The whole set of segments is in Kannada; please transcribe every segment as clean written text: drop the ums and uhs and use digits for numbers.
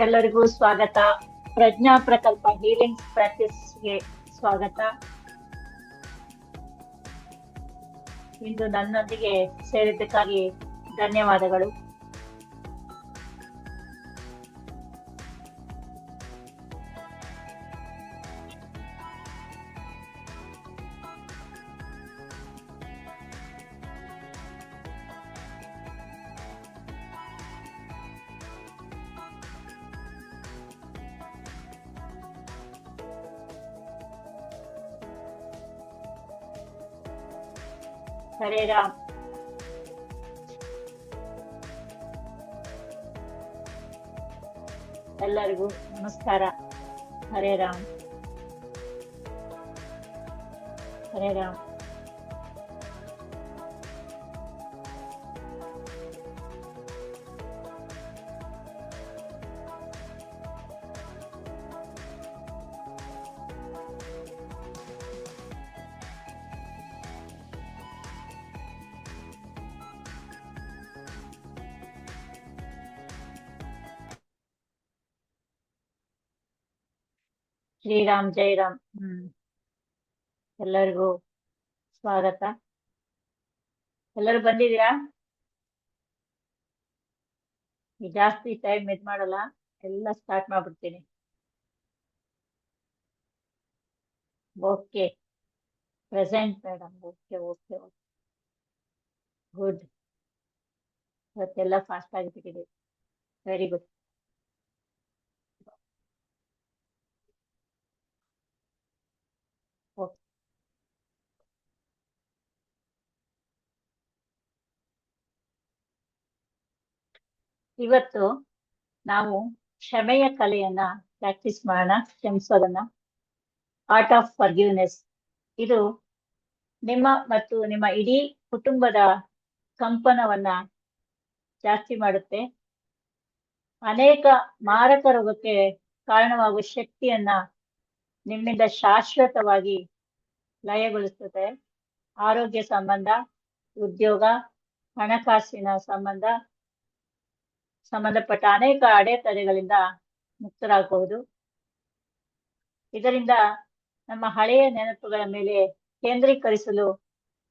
ಎಲ್ಲರಿಗೂ ಸ್ವಾಗತ. ಪ್ರಜ್ಞಾ ಪ್ರಕಲ್ಪ ಹೀಲಿಂಗ್ ಪ್ರಾಕ್ಟೀಸ್ಗೆ ಸ್ವಾಗತ. ಇಂದು ನನ್ನೊಂದಿಗೆ ಸೇರಿದ್ದಕ್ಕಾಗಿ ಧನ್ಯವಾದಗಳು. ಹರೇ ರಾಮ್. ಎಲ್ಲರಿಗೂ ನಮಸ್ಕಾರ. ಹರೇ ರಾಮ್. ಹರೇ ರಾಮ್. ಶ್ರೀರಾಮ್ ಜೈ ರಾಮ್. ಎಲ್ಲರಿಗೂ ಸ್ವಾಗತ. ಎಲ್ಲರೂ ಬಂದಿದ್ದೀರಾ? ಈ ಜಾಸ್ತಿ ಟೈಮ್ ಇದ್ ಮಾಡಲ್ಲ, ಎಲ್ಲ ಸ್ಟಾರ್ಟ್ ಮಾಡ್ಬಿಡ್ತೀನಿ. Okay, present madam. Okay okay okay, good. ಇವತ್ತೆಲ್ಲ ಫಾಸ್ಟ್ ಆಗಿಬಿಟ್ಟಿದೆ. Very good. ಓಕೆ, ಇವತ್ತು ನಾವು ಕ್ಷಮೆಯ ಕಲೆಯನ್ನ ಪ್ರಾಕ್ಟೀಸ್ ಮಾಡೋಣ. ಕ್ಷಮಿಸೋದನ್ನ, ಆರ್ಟ್ ಆಫ್ ಫರ್ಗಿವ್ನೆಸ್. ಇದು ನಿಮ್ಮ ಮತ್ತು ನಿಮ್ಮ ಇಡೀ ಕುಟುಂಬದ ಕಂಪನವನ್ನ ಜಾಸ್ತಿ ಮಾಡುತ್ತೆ. ಅನೇಕ ಮಾರಕ ರೋಗಕ್ಕೆ ಕಾರಣವಾಗುವ ಶಕ್ತಿಯನ್ನ ನಿಮ್ಮಿಂದ ಶಾಶ್ವತವಾಗಿ ಲಯಗೊಳಿಸುತ್ತದೆ. ಆರೋಗ್ಯ ಸಂಬಂಧ, ಉದ್ಯೋಗ, ಹಣಕಾಸಿನ ಸಂಬಂಧಪಟ್ಟ ಅನೇಕ ಅಡೆತಡೆಗಳಿಂದ ಮುಕ್ತರಾಗಬಹುದು. ಇದರಿಂದ ನಮ್ಮ ಹಳೆಯ ನೆನಪುಗಳ ಮೇಲೆ ಕೇಂದ್ರೀಕರಿಸಲು,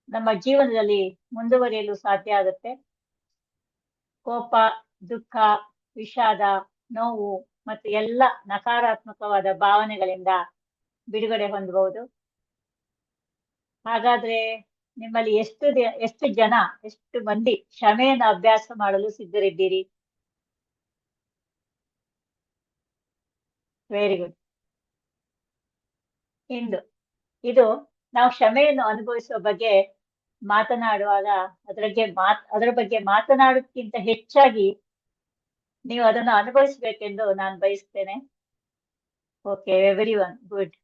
ನಮ್ಮ ಜೀವನದಲ್ಲಿ ಮುಂದುವರಿಯಲು ಸಾಧ್ಯ ಆಗುತ್ತೆ. ಕೋಪ, ದುಃಖ, ವಿಷಾದ, ನೋವು ಮತ್ತು ಎಲ್ಲ ನಕಾರಾತ್ಮಕವಾದ ಭಾವನೆಗಳಿಂದ ಬಿಡುಗಡೆ ಹೊಂದಬಹುದು. ಹಾಗಾದ್ರೆ ನಿಮ್ಮಲ್ಲಿ ಎಷ್ಟು ಜನ, ಎಷ್ಟು ಮಂದಿ ಕ್ಷಮೆಯನ್ನು ಅಭ್ಯಾಸ ಮಾಡಲು ಸಿದ್ಧರಿದ್ದೀರಿ? Very good. ಇದು ನಾವು ಕ್ಷಮೆಯನ್ನು ಅನುಭವಿಸುವ ಬಗ್ಗೆ ಮಾತನಾಡುವಾಗ ಅದರ ಬಗ್ಗೆ ಮಾತನಾಡೋದಕ್ಕಿಂತ ಹೆಚ್ಚಾಗಿ ನೀವು ಅದನ್ನು ಅನುಭವಿಸಬೇಕೆಂದು ನಾನು ಬಯಸ್ತೇನೆ. Okay, every one, good.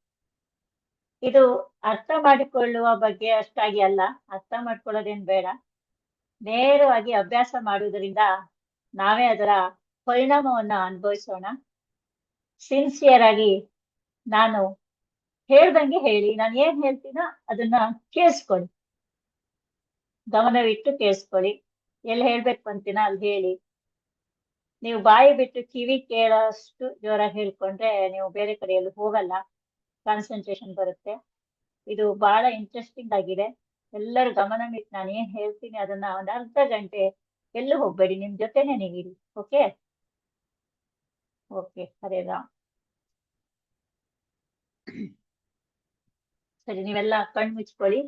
ಇದು ಅರ್ಥ ಮಾಡಿಕೊಳ್ಳುವ ಬಗ್ಗೆ ಅಷ್ಟಾಗಿ ಅಲ್ಲ, ಅರ್ಥ ಮಾಡ್ಕೊಳ್ಳೋದೇನ್ ಬೇಡ. ನೇರವಾಗಿ ಅಭ್ಯಾಸ ಮಾಡುವುದರಿಂದ ನಾವೇ ಅದರ ಪರಿಣಾಮವನ್ನ ಅನುಭವಿಸೋಣ. ಸಿನ್ಸಿಯರ್ ಆಗಿ ನಾನು ಹೇಳ್ದಂಗೆ ಹೇಳಿ, ನಾನು ಏನ್ ಹೇಳ್ತೀನೋ ಅದನ್ನ ಕೇಳಿಸ್ಕೊಳ್ಳಿ, ಗಮನವಿಟ್ಟು ಕೇಳಿಸ್ಕೊಳ್ಳಿ. ಎಲ್ಲಿ ಹೇಳ್ಬೇಕು ಅಂತೀನ ಅಲ್ಲಿ ಹೇಳಿ. ನೀವು ಬಾಯಿ ಬಿಟ್ಟು ಕಿವಿ ಕೇಳೋಷ್ಟು ಜೋರ ಹೇಳ್ಕೊಂಡ್ರೆ ನೀವು ಬೇರೆ ಕಡೆಯಲ್ಲಿ ಹೋಗಲ್ಲ, ಕಾನ್ಸಂಟ್ರೇಷನ್ ಬರುತ್ತೆ. ಇದು ಬಹಳ ಇಂಟ್ರೆಸ್ಟಿಂಗ್ ಆಗಿದೆ. ಎಲ್ಲರೂ ಗಮನವಿಟ್ಟು ನಾನು ಏನ್ ಹೇಳ್ತೀನಿ ಅದನ್ನ ಒಂದು ಅರ್ಧ ಗಂಟೆ ಎಲ್ಲೂ ಹೋಗ್ಬೇಡಿ, ನಿಮ್ ಜೊತೆನೆ ನೀವಿರಿ. ಓಕೆ ಓಕೆ, ಹರೇ ರಾಮ್. ಸರಿ, ನೀವೆಲ್ಲ ಕಣ್ಣು ಮುಚ್ಕೊಳ್ಳಿ,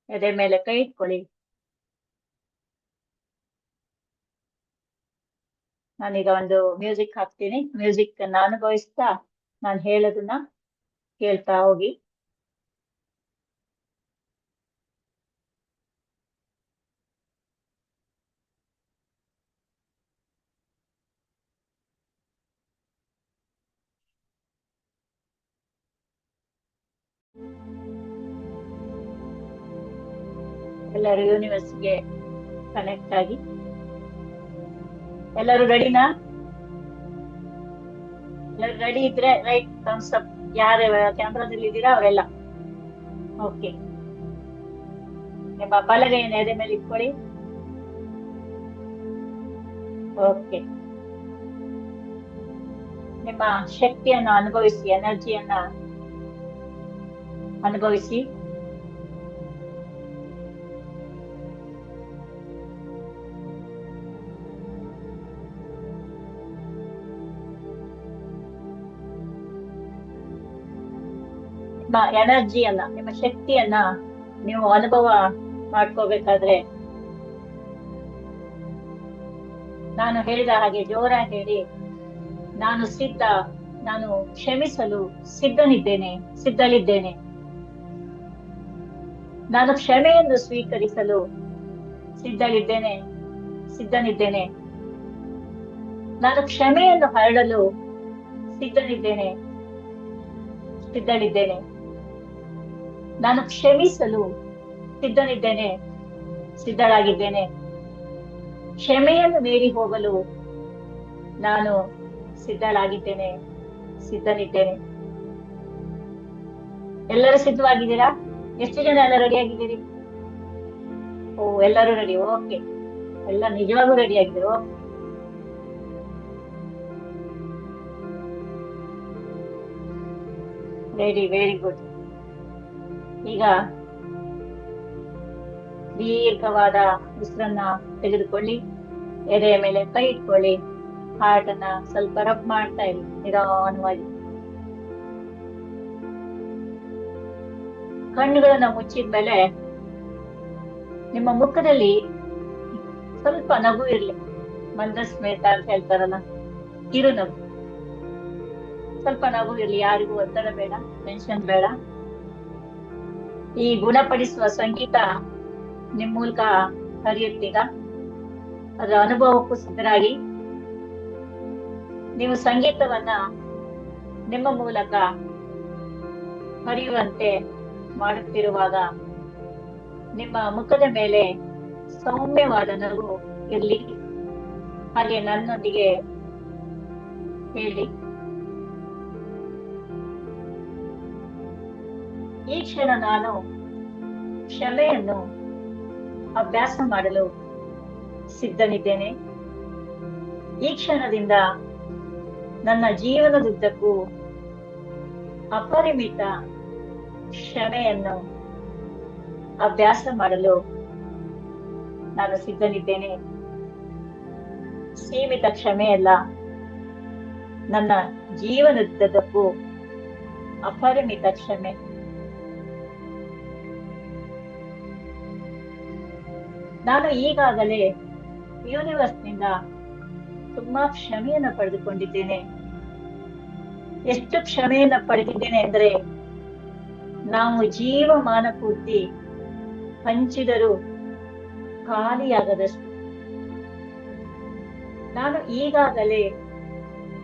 ಎದೆ ಮೇಲೆ ಕೈ ಇಟ್ಕೊಳ್ಳಿ. ನಾನೀಗ ಒಂದು ಮ್ಯೂಸಿಕ್ ಹಾಕ್ತೀನಿ. ಮ್ಯೂಸಿಕ್ ಅನ್ನ ಅನುಭವಿಸ್ತಾ ನಾನು ಹೇಳೋದನ್ನ ಕೇಳ್ತಾ ಹೋಗಿ. ಎಲ್ಲರೂ ಯೂನಿವರ್ಸ್ಗೆ ಕನೆಕ್ಟ್ ಆಗಿ. ಎಲ್ಲರೂ ರೆಡಿನಾ? ಎಲ್ಲರೂ ರೆಡಿ ಇದ್ರೆ ರೈಟ್ ಥಮ್ಸ್ ಅಪ್. ಯಾರು ಕ್ಯಾಮ್ರಾದಲ್ಲಿ ಇದ್ದೀರಾ ಅವರೆಲ್ಲ. ಓಕೆ, ನಿಮ್ಮ ಬಲಗೈಯನ್ನು ಎದೆ ಮೇಲೆ ಇಟ್ಕೊಳ್ಳಿ. ಓಕೆ, ನಿಮ್ಮ ಶಕ್ತಿಯನ್ನು ಅನುಭವಿಸಿ, ಎನರ್ಜಿಯನ್ನ ಅನುಭವಿಸಿ. ನಿಮ್ಮ ಎನರ್ಜಿಯನ್ನ, ನಿಮ್ಮ ಶಕ್ತಿಯನ್ನ ನೀವು ಅನುಭವ ಮಾಡ್ಕೋಬೇಕಾದ್ರೆ ನಾನು ಹೇಳಿದ ಹಾಗೆ ಜೋರಾಗಿ ಹೇಳಿ, ನಾನು ಸಿದ್ಧ, ನಾನು ಕ್ಷಮಿಸಲು ಸಿದ್ಧನಿದ್ದೇನೆ, ಸಿದ್ಧಲಿದ್ದೇನೆ. ನಾನು ಕ್ಷಮೆಯನ್ನು ಸ್ವೀಕರಿಸಲು ಸಿದ್ಧಲಿದ್ದೇನೆ, ಸಿದ್ಧನಿದ್ದೇನೆ. ನಾನು ಕ್ಷಮೆಯನ್ನು ಹರಡಲು ಸಿದ್ಧನಿದ್ದೇನೆ, ಸಿದ್ಧಳಿದ್ದೇನೆ. ನಾನು ಕ್ಷಮಿಸಲು ಸಿದ್ಧನಿದ್ದೇನೆ, ಸಿದ್ಧಳಾಗಿದ್ದೇನೆ. ಕ್ಷಮೆಯನ್ನು ಮೀರಿ ಹೋಗಲು ನಾನು ಸಿದ್ಧಳಾಗಿದ್ದೇನೆ, ಸಿದ್ಧನಿದ್ದೇನೆ. ಎಲ್ಲರೂ ಸಿದ್ಧವಾಗಿದ್ದೀರಾ? ಎಷ್ಟು ಜನ ಎಲ್ಲ ರೆಡಿ ಆಗಿದ್ದೀರಿ? ಓ, ಎಲ್ಲರೂ ರೆಡಿ. ಓಕೆ, ಎಲ್ಲ ನಿಜವಾಗೂ ರೆಡಿ ಆಗಿದ್ರು. Ready, very good. ಈಗ ದೀರ್ಘವಾದ ಉಸಿರನ್ನ ತೆಗೆದುಕೊಳ್ಳಿ. ಎದೆಯ ಮೇಲೆ ಕೈ ಇಟ್ಕೊಳ್ಳಿ. ಹಾರ್ಟ್ ಅನ್ನ ಸ್ವಲ್ಪ ರಬ್ ಮಾಡ್ತಾ ಇರಿ ನಿಧಾನವಾಗಿ. ಕಣ್ಣುಗಳನ್ನ ಮುಚ್ಚಿದ ಮೇಲೆ ನಿಮ್ಮ ಮುಖದಲ್ಲಿ ಸ್ವಲ್ಪ ನಗು ಇರ್ಲಿ. ಮಂದಸ್ಮಿತ ಅಂತ ಹೇಳ್ತಾರಲ್ಲ, ಕಿರು ನಗು. ಸ್ವಲ್ಪ ನಗು ಇರ್ಲಿ. ಯಾರಿಗೂ ಒತ್ತಡ ಬೇಡ, ಟೆನ್ಷನ್ ಬೇಡ. ಈ ಗುಣಪಡಿಸುವ ಸಂಗೀತ ನಿಮ್ ಮೂಲಕ ಹರಿಯುತ್ತೀಗ. ಅದರ ಅನುಭವಕ್ಕೂ ಸಿದ್ಧರಾಗಿ ನೀವು ಸಂಗೀತವನ್ನ ನಿಮ್ಮ ಮೂಲಕ ಹರಿಯುವಂತೆ ಮಾಡುತ್ತಿರುವಾಗ ನಿಮ್ಮ ಮುಖದ ಮೇಲೆ ಸೌಮ್ಯವಾದ ನಗು ಇರ್ಲಿ. ಹಾಗೆ ನನ್ನೊಂದಿಗೆ ಹೇಳಿ, ಈ ಕ್ಷಣ ನಾನು ಕ್ಷಮೆಯನ್ನು ಅಭ್ಯಾಸ ಮಾಡಲು ಸಿದ್ಧನಿದ್ದೇನೆ. ಈ ಕ್ಷಣದಿಂದ ನನ್ನ ಜೀವನದುದ್ದಕ್ಕೂ ಅಪರಿಮಿತ ಕ್ಷಮೆಯನ್ನು ಅಭ್ಯಾಸ ಮಾಡಲು ನಾನು ಸಿದ್ಧನಿದ್ದೇನೆ. ಸೀಮಿತ ಕ್ಷಮೆಯಲ್ಲ, ನನ್ನ ಜೀವನದುದ್ದಕ್ಕೂ ಅಪರಿಮಿತ ಕ್ಷಮೆ. ನಾನು ಈಗಾಗಲೇ ಯೂನಿವರ್ಸ್ನಿಂದ ತುಂಬಾ ಕ್ಷಮೆಯನ್ನು ಪಡೆದುಕೊಂಡಿದ್ದೇನೆ. ಎಷ್ಟು ಕ್ಷಮೆಯನ್ನು ಪಡೆದಿದ್ದೇನೆ ಅಂದ್ರೆ, ನಾವು ಜೀವಮಾನ ಪೂರ್ತಿ ಹಂಚಿದರೂ ಖಾಲಿಯಾಗದಷ್ಟು. ನಾನು ಈಗಾಗಲೇ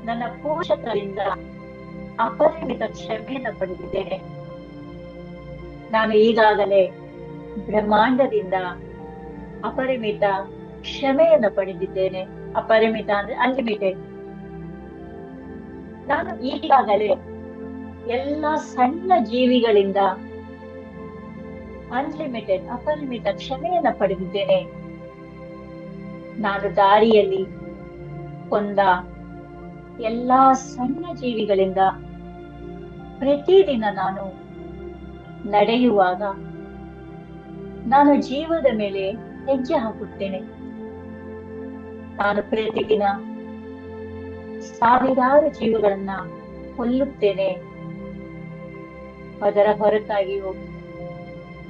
ನನ್ನ ಪೋಷಕರಿಂದ ಅಪರಿಮಿತ ಕ್ಷಮೆಯನ್ನು ಪಡೆದಿದ್ದೇನೆ. ನಾನು ಈಗಾಗಲೇ ಬ್ರಹ್ಮಾಂಡದಿಂದ ಅಪರಿಮಿತ ಕ್ಷಮೆಯನ್ನು ಪಡೆದಿದ್ದೇನೆ. ಅಪರಿಮಿತ ಅಂದ್ರೆ ಅನ್ಲಿಮಿಟೆಡ್. ನಾನು ಈಗಾಗಲೇ ಎಲ್ಲ ಸಣ್ಣ ಜೀವಿಗಳಿಂದ ಅನ್ಲಿಮಿಟೆಡ್, ಅಪರಿಮಿತ ಕ್ಷಮೆಯನ್ನು ಪಡೆದಿದ್ದೇನೆ. ನಾನು ದಾರಿಯಲ್ಲಿ ಕೊಂದ ಎಲ್ಲಾ ಸಣ್ಣ ಜೀವಿಗಳಿಂದ ಪ್ರತಿದಿನ ನಾನು ನಡೆಯುವಾಗ, ನಾನು ಜೀವದ ಮೇಲೆ ಹೆಜ್ಜೆ ಹಾಕುತ್ತೇನೆ. ನಾನು ಪ್ರತಿದಿನ ಸಾವಿರಾರು ಜೀವಗಳನ್ನ ಕೊಲ್ಲುತ್ತೇನೆ. ಅದರ ಹೊರತಾಗಿಯೂ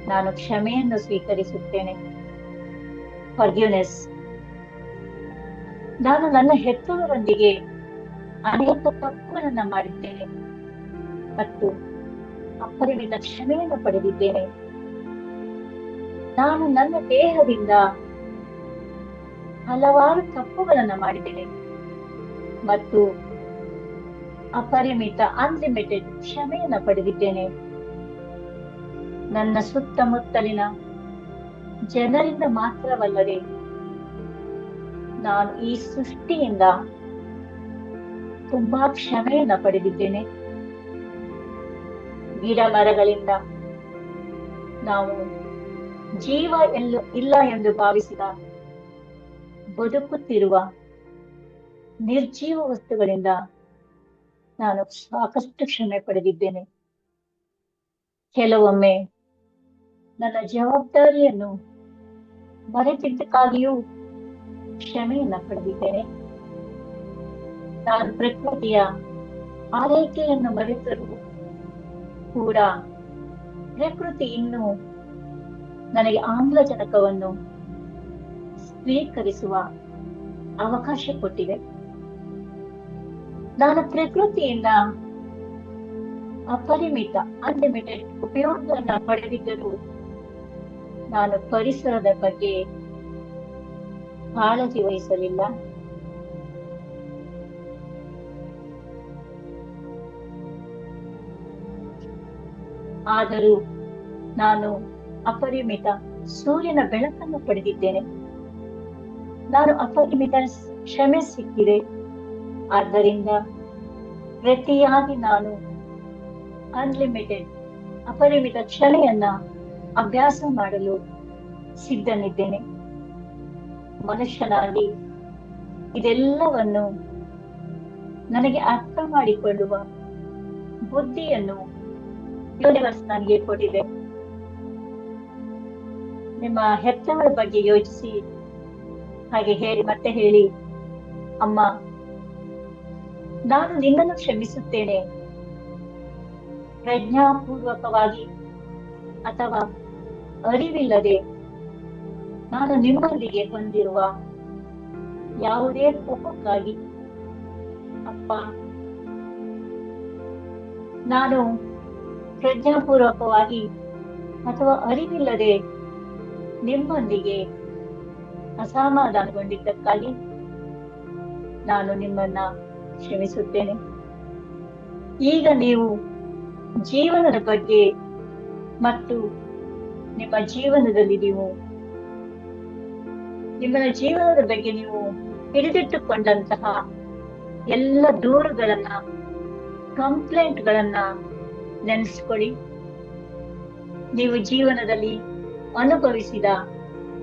ನಾನು ಕ್ಷಮೆಯನ್ನು ಸ್ವೀಕರಿಸುತ್ತೇನೆ. ಫರ್ಗಿವ್ನೆಸ್. ನಾನು ನನ್ನ ಹೆತ್ತವರೊಂದಿಗೆ ಅನೇಕ ತಪ್ಪುಗಳನ್ನ ಮಾಡಿದ್ದೇನೆ ಮತ್ತು ಅಪರಿಮಿತ ಕ್ಷಮೆಯನ್ನು ಪಡೆದಿದ್ದೇನೆ. ನಾನು ನನ್ನ ದೇಹದಿಂದ ಹಲವಾರು ತಪ್ಪುಗಳನ್ನ ಮಾಡಿದ್ದೇನೆ ಮತ್ತು ಅಪರಿಮಿತ ಅನ್ಲಿಮಿಟೆಡ್ ಕ್ಷಮೆಯನ್ನು ಪಡೆದಿದ್ದೇನೆ. ನನ್ನ ಸುತ್ತಮುತ್ತಲಿನ ಜನರಿಂದ ಮಾತ್ರವಲ್ಲದೆ, ನಾನು ಈ ಸೃಷ್ಟಿಯಿಂದ ತುಂಬಾ ಕ್ಷಮೆಯನ್ನು ಪಡೆದಿದ್ದೇನೆ. ಗಿಡ ಮರಗಳಿಂದ ನಾವು ಜೀವ ಇಲ್ಲ ಎಂದು ಭಾವಿಸಿದ ಬದುಕುತ್ತಿರುವ ನಿರ್ಜೀವ ವಸ್ತುಗಳಿಂದ ನಾನು ಸಾಕಷ್ಟು ಕ್ಷಮೆ ಪಡೆದಿದ್ದೇನೆ. ಕೆಲವೊಮ್ಮೆ ನನ್ನ ಜವಾಬ್ದಾರಿಯನ್ನು ಮರೆತಿದ್ದಕ್ಕಾಗಿಯೂ ಕ್ಷಮೆಯನ್ನ ಪಡೆದಿದ್ದೇನೆ. ನಾನು ಪ್ರಕೃತಿಯ ಆರೈಕೆಯನ್ನು ಮರೆತರೂ ಕೂಡ ಪ್ರಕೃತಿ ಇನ್ನೂ ನನಗೆ ಆಮ್ಲಜನಕವನ್ನು ಸ್ವೀಕರಿಸುವ ಅವಕಾಶ ಕೊಟ್ಟಿದೆ. ನಾನು ಪ್ರಕೃತಿಯಿಂದ ಅಪರಿಮಿತ ಅನ್ಲಿಮಿಟೆಡ್ ಉಪಯೋಗವನ್ನ ಪಡೆದಿದ್ದರೂ ನಾನು ಪರಿಸರದ ಬಗ್ಗೆ ಕಾಳಜಿ ವಹಿಸಲಿಲ್ಲ. ಆದರೂ ನಾನು ಅಪರಿಮಿತ ಸೂರ್ಯನ ಬೆಳಕನ್ನು ಪಡೆದಿದ್ದೇನೆ. ನಾನು ಅಪರಿಮಿತ ಕ್ಷಮೆ ಸಿಕ್ಕಿದೆ. ಆದ್ದರಿಂದ ಪ್ರತಿಯಾಗಿ ನಾನು ಅನ್ಲಿಮಿಟೆಡ್ ಅಪರಿಮಿತ ಕ್ಷಮೆಯನ್ನ ಅಭ್ಯಾಸ ಮಾಡಲು ಸಿದ್ಧನಿದ್ದೇನೆ. ಮನುಷ್ಯನಾಗಿ ಇದೆಲ್ಲವನ್ನು ನನಗೆ ಅರ್ಥ ಮಾಡಿಕೊಳ್ಳುವ ಬುದ್ಧಿಯನ್ನು ಯೂನಿವರ್ಸ್ ನನಗೆ ಕೊಟ್ಟಿದೆ. ನಿಮ್ಮ ಹೆತ್ತವರ ಬಗ್ಗೆ ಯೋಚಿಸಿ, ಹಾಗೆ ಮತ್ತೆ ಹೇಳಿ, ಅಮ್ಮ, ನಾನು ನಿನ್ನನ್ನು ಕ್ಷಮಿಸುತ್ತೇನೆ. ಪ್ರಜ್ಞಾಪೂರ್ವಕವಾಗಿ ಅಥವಾ ಅರಿವಿಲ್ಲದೆ ನಾನು ನಿಮ್ಮೊಂದಿಗೆ ಹೊಂದಿರುವ ಯಾವುದೇ ಕೋಪಕ್ಕಾಗಿ ಅಪ್ಪ, ನಾನು ಪ್ರಜ್ಞಾಪೂರ್ವಕವಾಗಿ ಅಥವಾ ಅರಿವಿಲ್ಲದೆ ನಿಮ್ಮೊಂದಿಗೆ ಅಸಮಾಧಾನಗೊಂಡಿದ್ದಕ್ಕಾಗಿ ನಾನು ನಿಮ್ಮನ್ನ ಕ್ಷಮಿಸುತ್ತೇನೆ. ಈಗ ನೀವು ಜೀವನದ ಬಗ್ಗೆ ಮತ್ತು ನಿಮ್ಮ ಜೀವನದಲ್ಲಿ ನಿಮ್ಮ ಜೀವನದ ಬಗ್ಗೆ ನೀವು ಹಿಡಿದಿಟ್ಟುಕೊಂಡಂತಹ ಎಲ್ಲ ದೂರುಗಳನ್ನ, ಕಂಪ್ಲೇಂಟ್ಗಳನ್ನ ನೆನೆಸ್ಕೊಳ್ಳಿ. ನೀವು ಜೀವನದಲ್ಲಿ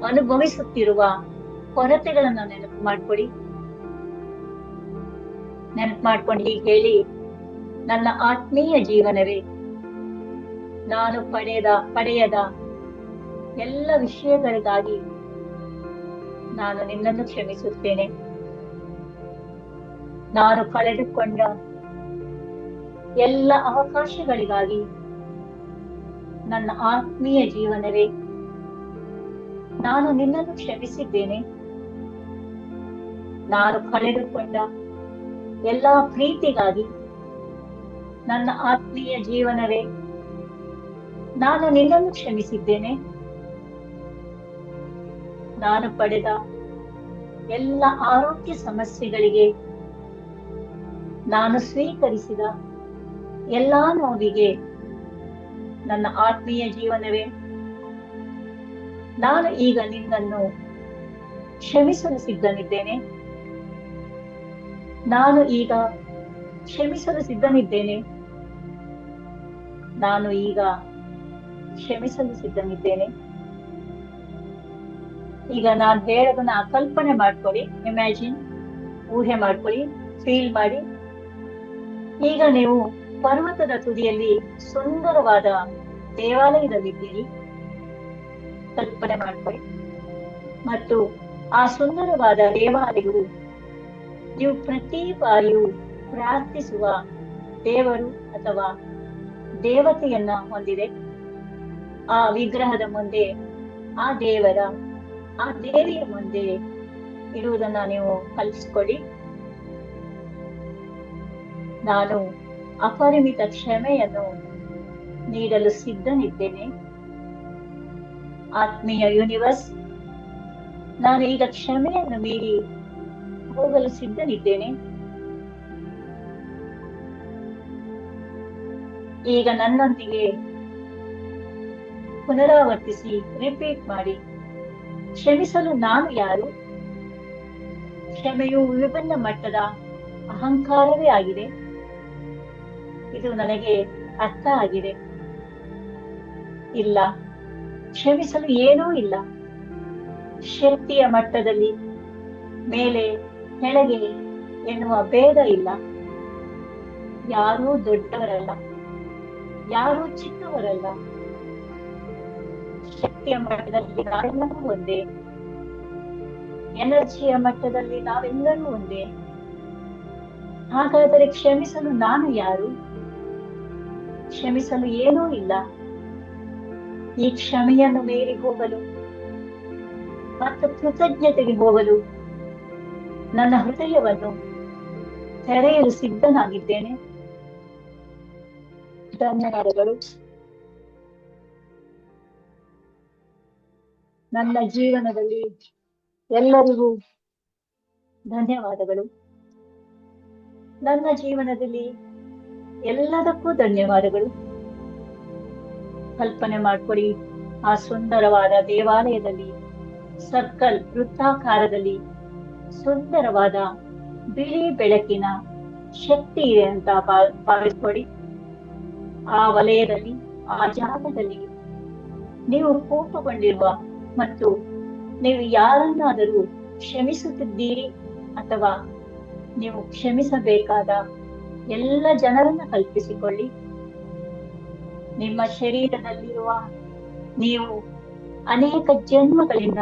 ಅನುಭವಿಸುತ್ತಿರುವ ಕೊರತೆಗಳನ್ನ ನೆನಪು ಮಾಡ್ಕೊಂಡು ಹೀಗೆ ಹೇಳಿ, ನನ್ನ ಆತ್ಮೀಯ ಜೀವನವೇ, ನಾನು ಪಡೆಯದ ಎಲ್ಲ ವಿಷಯಗಳಿಗಾಗಿ ನಾನು ನಿನ್ನನ್ನು ಕ್ಷಮಿಸುತ್ತೇನೆ. ನಾನು ಕಳೆದುಕೊಂಡ ಎಲ್ಲ ಅವಕಾಶಗಳಿಗಾಗಿ ನನ್ನ ಆತ್ಮೀಯ ಜೀವನವೇ, ನಾನು ನಿನ್ನನ್ನು ಕ್ಷಮಿಸಿದ್ದೇನೆ. ನಾನು ಕಳೆದುಕೊಂಡ ಎಲ್ಲ ಪ್ರೀತಿಗಾಗಿ ನನ್ನ ಆತ್ಮೀಯ ಜೀವನವೇ, ನಾನು ನಿನ್ನನ್ನು ಕ್ಷಮಿಸಿದ್ದೇನೆ. ನಾನು ಪಡೆದ ಎಲ್ಲ ಆರೋಗ್ಯ ಸಮಸ್ಯೆಗಳಿಗೆ, ನಾನು ಸ್ವೀಕರಿಸಿದ ಎಲ್ಲಾ ನೋವಿಗೆ ನನ್ನ ಆತ್ಮೀಯ ಜೀವನವೇ, ನಾನು ಈಗ ನಿನ್ನನ್ನು ಕ್ಷಮಿಸಲು ಸಿದ್ಧನಿದ್ದೇನೆ. ನಾನು ಈಗ ಕ್ಷಮಿಸಲು ಸಿದ್ಧನಿದ್ದೇನೆ. ನಾನು ಈಗ ಕ್ಷಮಿಸಲು ಸಿದ್ಧನಿದ್ದೇನೆ. ಈಗ ನಾನು ಹೇಳೋದನ್ನ ಕಲ್ಪನೆ ಮಾಡ್ಕೊಳ್ಳಿ, ಇಮ್ಯಾಜಿನ್, ಊಹೆ ಮಾಡ್ಕೊಳ್ಳಿ, ಫೀಲ್ ಮಾಡಿ. ಈಗ ನೀವು ಪರ್ವತದ ತುದಿಯಲ್ಲಿ ಸುಂದರವಾದ ದೇವಾಲಯದಲ್ಲಿದ್ದೀರಿ, ಕಲ್ಪನೆ ಮಾಡ್ಕೊಳ್ಳಿ. ಮತ್ತು ಆ ಸುಂದರವಾದ ದೇವಾಲಯವು ನೀವು ಪ್ರತಿ ಬಾರಿಯೂ ಪ್ರಾರ್ಥಿಸುವ ದೇವರು ಅಥವಾ ದೇವತೆಯನ್ನ ಹೊಂದಿದೆ. ಆ ವಿಗ್ರಹದ ಮುಂದೆ, ಆ ದೇವಿಯ ಮುಂದೆ ಇರುವುದನ್ನ ನೀವು ಕಲಿಸ್ಕೊಳ್ಳಿ. ನಾನು ಅಪರಿಮಿತ ಕ್ಷಮೆಯನ್ನು ನೀಡಲು ಸಿದ್ಧನಿದ್ದೇನೆ. ಆತ್ಮೀಯ ಯೂನಿವರ್ಸ್, ನಾನು ಈಗ ಕ್ಷಮೆಯನ್ನು ಮೀರಿ ಹೋಗಲು ಸಿದ್ಧನಿದ್ದೇನೆ. ಈಗ ನನ್ನೊಂದಿಗೆ ಪುನರಾವರ್ತಿಸಿ, ರಿಪೀಟ್ ಮಾಡಿ. ಕ್ಷಮಿಸಲು ನಾನು ಯಾರು? ಕ್ಷಮೆಯು ವಿಭಿನ್ನ ಮಟ್ಟದ ಅಹಂಕಾರವೇ ಆಗಿದೆ. ಇದು ನನಗೆ ಅರ್ಥ ಆಗಿದೆ. ಇಲ್ಲ, ಕ್ಷಮಿಸಲು ಏನೂ ಇಲ್ಲ. ಶಕ್ತಿಯ ಮಟ್ಟದಲ್ಲಿ ಮೇಲೆ ಕೆಳಗೆ ಎನ್ನುವ ಭೇದ ಇಲ್ಲ. ಯಾರೂ ದೊಡ್ಡವರಲ್ಲ, ಯಾರೂ ಚಿಕ್ಕವರಲ್ಲ. ಶಕ್ತಿಯ ಮಟ್ಟದಲ್ಲಿ ನಾವೆಲ್ಲರೂ ಒಂದೇ, ಎನರ್ಜಿಯ ಮಟ್ಟದಲ್ಲಿ ನಾವೆಲ್ಲರೂ ಒಂದೇ. ಹಾಗಾದರೆ ಕ್ಷಮಿಸಲು ನಾನು ಯಾರು? ಕ್ಷಮಿಸಲು ಏನೂ ಇಲ್ಲ. ಈ ಕ್ಷಮೆಯನ್ನು ಮೀರಿ ಹೋಗಲು ಮತ್ತು ಕೃತಜ್ಞತೆಗೆ ಹೋಗಲು ನನ್ನ ಹೃದಯವನ್ನು ತೆರೆಯಲು ಸಿದ್ಧನಾಗಿದ್ದೇನೆ. ಧನ್ಯವಾದಗಳು. ನನ್ನ ಜೀವನದಲ್ಲಿ ಎಲ್ಲರಿಗೂ ಧನ್ಯವಾದಗಳು. ನನ್ನ ಜೀವನದಲ್ಲಿ ಎಲ್ಲದಕ್ಕೂ ಧನ್ಯವಾದಗಳು. ಕಲ್ಪನೆ ಮಾಡ್ಕೊಡಿ, ಆ ಸುಂದರವಾದ ದೇವಾಲಯದಲ್ಲಿ ಸರ್ಕಲ್ ವೃತ್ತಾಕಾರದಲ್ಲಿ ಸುಂದರವಾದ ಬಿಳಿ ಬೆಳಕಿನ ಶಕ್ತಿ ಇದೆ ಅಂತ ಭಾವಿಸ್ಕೊಡಿ. ಆ ವಲಯದಲ್ಲಿ, ಆ ಜಾಗದಲ್ಲಿ ನೀವು ಕೋಪಗೊಂಡಿರುವ ಮತ್ತು ನೀವು ಯಾರನ್ನಾದರೂ ಕ್ಷಮಿಸುತ್ತಿದ್ದೀರಿ ಅಥವಾ ನೀವು ಕ್ಷಮಿಸಬೇಕಾದ ಎಲ್ಲ ಜನರನ್ನ ಕಲ್ಪಿಸಿಕೊಳ್ಳಿ. ನಿಮ್ಮ ಶರೀರದಲ್ಲಿರುವ ನೀವು ಅನೇಕ ಜನ್ಮಗಳಿಂದ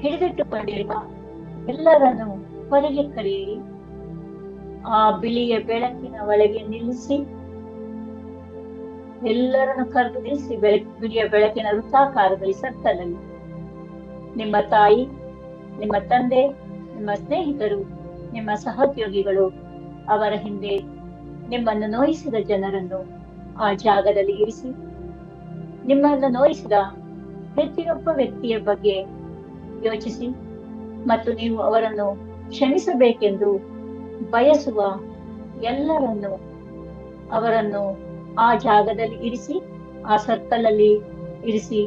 ಹಿಡಿದಿಟ್ಟುಕೊಂಡಿರುವ ಎಲ್ಲರನ್ನು ಹೊರಗೆ ಕರೆಯಿರಿ. ಆ ಬಿಳಿಯ ಬೆಳಕಿನ ಒಳಗೆ ನಿಲ್ಲಿಸಿ ಎಲ್ಲರನ್ನು ಕರೆದು ನಿಲ್ಲಿಸಿ ಬಿಳಿಯ ಬೆಳಕಿನ ವೃತ್ತಾಕಾರದಲ್ಲಿ ಸರ್ಕಲಲ್ಲಿ ನಿಮ್ಮ ತಾಯಿ, ನಿಮ್ಮ ತಂದೆ, ನಿಮ್ಮ ಸ್ನೇಹಿತರು, ನಿಮ್ಮ ಸಹೋದ್ಯೋಗಿಗಳು, ಅವರ ಹಿಂದೆ ನಿಮ್ಮನ್ನು ನೋಯಿಸಿದ ಜನರನ್ನು ಆ ಜಾಗದಲ್ಲಿ ಇರಿಸಿ. ನಿಮ್ಮನ್ನು ನೋಯಿಸಿದ ಪ್ರತಿಯೊಬ್ಬ ವ್ಯಕ್ತಿಯ ಬಗ್ಗೆ ಯೋಚಿಸಿ ಮತ್ತು ನೀವು ಅವರನ್ನು ಕ್ಷಮಿಸಬೇಕೆಂದು ಬಯಸುವ ಎಲ್ಲರನ್ನು ಅವರನ್ನು ಆ ಜಾಗದಲ್ಲಿ ಇರಿಸಿ, ಆ ಸರ್ಕಲ್ ಅಲ್ಲಿ ಇರಿಸಿ.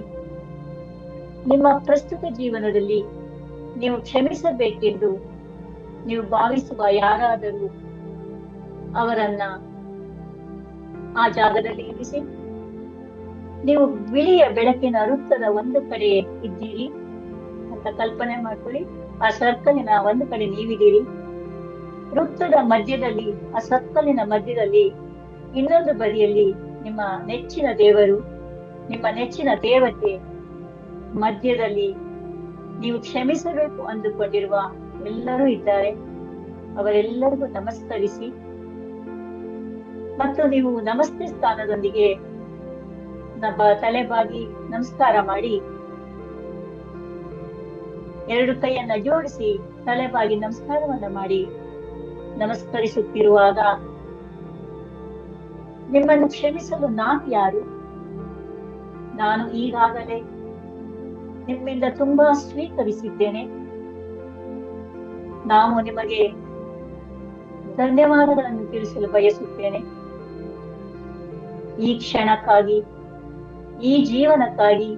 ನಿಮ್ಮ ಪ್ರಸ್ತುತ ಜೀವನದಲ್ಲಿ ನೀವು ಕ್ಷಮಿಸಬೇಕೆಂದು ನೀವು ಭಾವಿಸುವ ಯಾರಾದರೂ ಅವರನ್ನ ಆ ಜಾಗದಲ್ಲಿ ಇರಿಸಿ. ನೀವು ಬಿಳಿಯ ಬೆಳಕಿನ ವೃತ್ತದ ಒಂದು ಕಡೆ ಇದ್ದೀರಿ ಅಂತ ಕಲ್ಪನೆ ಮಾಡ್ಕೊಳ್ಳಿ. ಆ ಸರ್ಕಲಿನ ಒಂದು ಕಡೆ ನೀವಿದ್ದೀರಿ. ವೃತ್ತದ ಮಧ್ಯದಲ್ಲಿ, ಆ ಸರ್ಕಲಿನ ಮಧ್ಯದಲ್ಲಿ ಇನ್ನೊಂದು ಬದಿಯಲ್ಲಿ ನಿಮ್ಮ ನೆಚ್ಚಿನ ದೇವರು, ನಿಮ್ಮ ನೆಚ್ಚಿನ ದೇವತೆ, ಮಧ್ಯದಲ್ಲಿ ನೀವು ಕ್ಷಮಿಸಬೇಕು ಅಂದುಕೊಂಡಿರುವ ಎಲ್ಲರೂ ಇದ್ದಾರೆ. ಅವರೆಲ್ಲರಿಗೂ ನಮಸ್ಕರಿಸಿ ಮತ್ತು ನೀವು ನಮಸ್ತೆ ಸ್ಥಾನದೊಂದಿಗೆ ತಲೆಬಾಗಿ ನಮಸ್ಕಾರ ಮಾಡಿ, ಎರಡು ಕೈಯನ್ನ ಜೋಡಿಸಿ ತಲೆಬಾಗಿ ನಮಸ್ಕಾರವನ್ನ ಮಾಡಿ ನಮಸ್ಕರಿಸುತ್ತಿರುವಾಗ ನಿಮ್ಮನ್ನು ಕ್ಷಮಿಸಲು ನಾನು ಯಾರು? ನಾನು ಈಗಾಗಲೇ ನಿಮ್ಮಿಂದ ತುಂಬಾ ಸ್ವೀಕರಿಸಿದ್ದೇನೆ. ನಾನು ನಿಮಗೆ ಧನ್ಯವಾದಗಳನ್ನು ತಿಳಿಸಲು ಬಯಸುತ್ತೇನೆ. ಈ ಕ್ಷಣಕ್ಕಾಗಿ, ಈ ಜೀವನಕ್ಕಾಗಿ,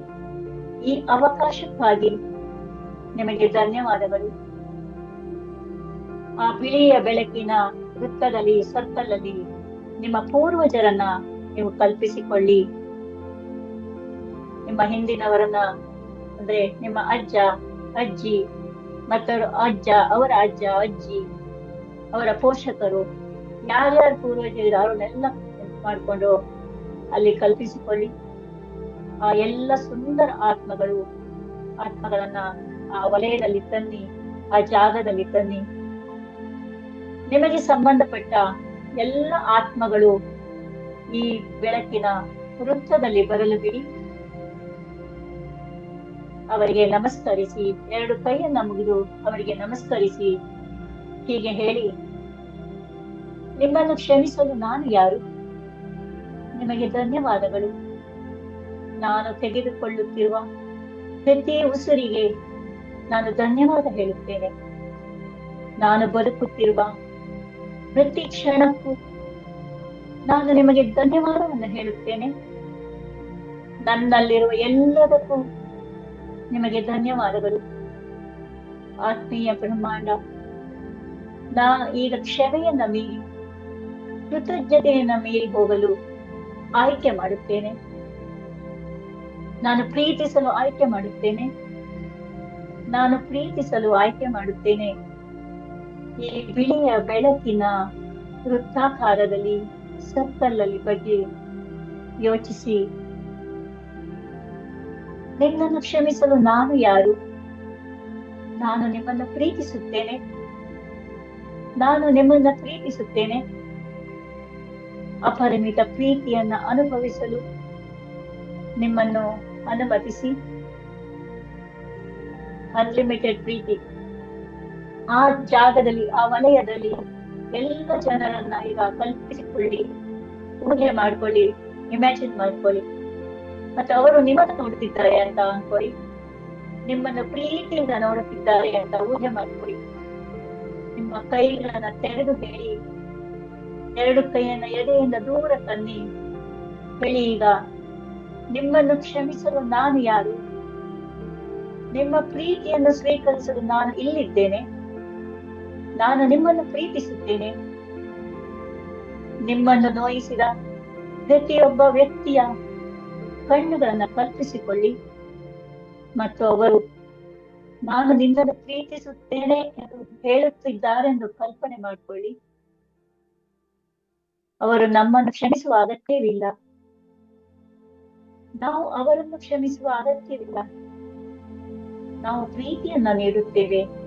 ಈ ಅವಕಾಶಕ್ಕಾಗಿ ನಿಮಗೆ ಧನ್ಯವಾದಗಳು. ಆ ಬಿಳಿಯ ಬೆಳಕಿನ ವೃತ್ತದಲ್ಲಿ, ಸರ್ಕಲ್ ಅಲ್ಲಿ ನಿಮ್ಮ ಪೂರ್ವಜರನ್ನ ನೀವು ಕಲ್ಪಿಸಿಕೊಳ್ಳಿ. ನಿಮ್ಮ ಹಿಂದಿನವರನ್ನ, ಅಂದ್ರೆ ನಿಮ್ಮ ಅಜ್ಜ, ಅಜ್ಜಿ, ಮತ್ತವರ ಅಜ್ಜ, ಅವರ ಅಜ್ಜ, ಅಜ್ಜಿ, ಅವರ ಪೋಷಕರು, ಯಾರ್ಯಾರು ಪೂರ್ವಜರು ಅವರನ್ನೆಲ್ಲ ಮಾಡ್ಕೊಂಡು ಅಲ್ಲಿ ಕಲ್ಪಿಸಿಕೊಳ್ಳಿ. ಆ ಎಲ್ಲ ಸುಂದರ ಆತ್ಮಗಳನ್ನ ಆ ವಲಯದಲ್ಲಿ ತನ್ನಿ, ಆ ಜಾಗದಲ್ಲಿ ತನ್ನಿ. ನಿಮಗೆ ಸಂಬಂಧಪಟ್ಟ ಎಲ್ಲ ಆತ್ಮಗಳು ಈ ಬೆಳಕಿನ ವೃತ್ತದಲ್ಲಿ ಬರಲು ಬಿಡಿ. ಅವರಿಗೆ ನಮಸ್ಕರಿಸಿ, ಎರಡು ಕೈಯನ್ನ ಮುಗಿದು ಅವರಿಗೆ ನಮಸ್ಕರಿಸಿ ಹೀಗೆ ಹೇಳಿ, ನಿಮ್ಮನ್ನು ಕ್ಷಮಿಸಲು ನಾನು ಯಾರು? ನಿಮಗೆ ಧನ್ಯವಾದಗಳು. ನಾನು ತೆಗೆದುಕೊಳ್ಳುತ್ತಿರುವ ಪ್ರತಿ ಉಸಿರಿಗೆ ನಾನು ಧನ್ಯವಾದ ಹೇಳುತ್ತೇನೆ. ನಾನು ಬದುಕುತ್ತಿರುವ ಪ್ರತಿ ಕ್ಷಣಕ್ಕೂ ನಾನು ನಿಮಗೆ ಧನ್ಯವಾದವನ್ನು ಹೇಳುತ್ತೇನೆ. ನನ್ನಲ್ಲಿರುವ ಎಲ್ಲದಕ್ಕೂ ನಿಮಗೆ ಧನ್ಯವಾದಗಳು. ಆತ್ಮೀಯ ಬ್ರಹ್ಮಾಂಡ, ನಾ ಈಗ ಕ್ಷಮೆಯನ್ನ ಮೀರಿ, ಕೃತಜ್ಞತೆಯನ್ನ ಮೀರಿ ಹೋಗಲು ಆಯ್ಕೆ ಮಾಡುತ್ತೇನೆ. ನಾನು ಪ್ರೀತಿಸಲು ಆಯ್ಕೆ ಮಾಡುತ್ತೇನೆ. ನಾನು ಪ್ರೀತಿಸಲು ಆಯ್ಕೆ ಮಾಡುತ್ತೇನೆ. ಈ ಬಿಳಿಯ ಬೆಳಕಿನ ವೃತ್ತಾಕಾರದಲ್ಲಿ ಸರ್ಕಲ್ ಅಲ್ಲಿ ಬಗ್ಗೆ ಯೋಚಿಸಿ, ನಿನ್ನನ್ನು ಕ್ಷಮಿಸಲು ನಾನು ಯಾರು? ನಾನು ನಿಮ್ಮನ್ನು ಪ್ರೀತಿಸುತ್ತೇನೆ. ನಾನು ನಿಮ್ಮನ್ನ ಪ್ರೀತಿಸುತ್ತೇನೆ. ಅಪರಿಮಿತ ಪ್ರೀತಿಯನ್ನ ಅನುಭವಿಸಲು ನಿಮ್ಮನ್ನು ಅನುಮತಿಸಿ. ಅನ್ಲಿಮಿಟೆಡ್ ಪ್ರೀತಿ. ಆ ಜಾಗದಲ್ಲಿ, ಆ ವಲಯದಲ್ಲಿ ಎಲ್ಲ ಜನರನ್ನ ಈಗ ಕಲ್ಪಿಸಿಕೊಳ್ಳಿ, ಊಹೆ ಮಾಡ್ಕೊಳ್ಳಿ, ಇಮ್ಯಾಜಿನ್ ಮಾಡ್ಕೊಳ್ಳಿ. ಮತ್ತೆ ಅವರು ನಿಮ್ಮನ್ನು ನೋಡುತ್ತಿದ್ದಾರೆ ಅಂತ ಅನ್ಕೊಳ್ಳಿ. ನಿಮ್ಮನ್ನು ಪ್ರೀತಿಯಿಂದ ನೋಡುತ್ತಿದ್ದಾರೆ ಅಂತ ಊಹೆ ಮಾಡ್ಕೊಳ್ಳಿ. ನಿಮ್ಮ ಕೈಗಳನ್ನ ತೆರೆದು ಹೇಳಿ, ಎರಡು ಕೈಯನ್ನ ಎದೆಯಿಂದ ದೂರ ತನ್ನಿ. ಹೇಳಿ ಈಗ, ನಿಮ್ಮನ್ನು ಕ್ಷಮಿಸಲು ನಾನು ಯಾರು? ನಿಮ್ಮ ಪ್ರೀತಿಯನ್ನು ಸ್ವೀಕರಿಸಲು ನಾನು ಇಲ್ಲಿದ್ದೇನೆ. ನಾನು ನಿಮ್ಮನ್ನು ಪ್ರೀತಿಸುತ್ತೇನೆ. ನಿಮ್ಮನ್ನು ನೋಯಿಸಿದ ಪ್ರತಿಯೊಬ್ಬ ವ್ಯಕ್ತಿಯ ಕಣ್ಣುಗಳನ್ನ ಕಲ್ಪಿಸಿಕೊಳ್ಳಿ ಮತ್ತು ಅವರು ನಾನು ನಿನ್ನನ್ನು ಪ್ರೀತಿಸುತ್ತೇನೆ ಎಂದು ಹೇಳುತ್ತಿದ್ದಾರೆಂದು ಕಲ್ಪನೆ ಮಾಡಿಕೊಳ್ಳಿ. ಅವರು ನಮ್ಮನ್ನು ಕ್ಷಮಿಸುವ ಅಗತ್ಯವಿಲ್ಲ. ನಾವು ಅವರನ್ನು ಕ್ಷಮಿಸುವ ಅಗತ್ಯವಿಲ್ಲ. ನಾವು ಪ್ರೀತಿಯನ್ನ ನೀಡುತ್ತೇವೆ.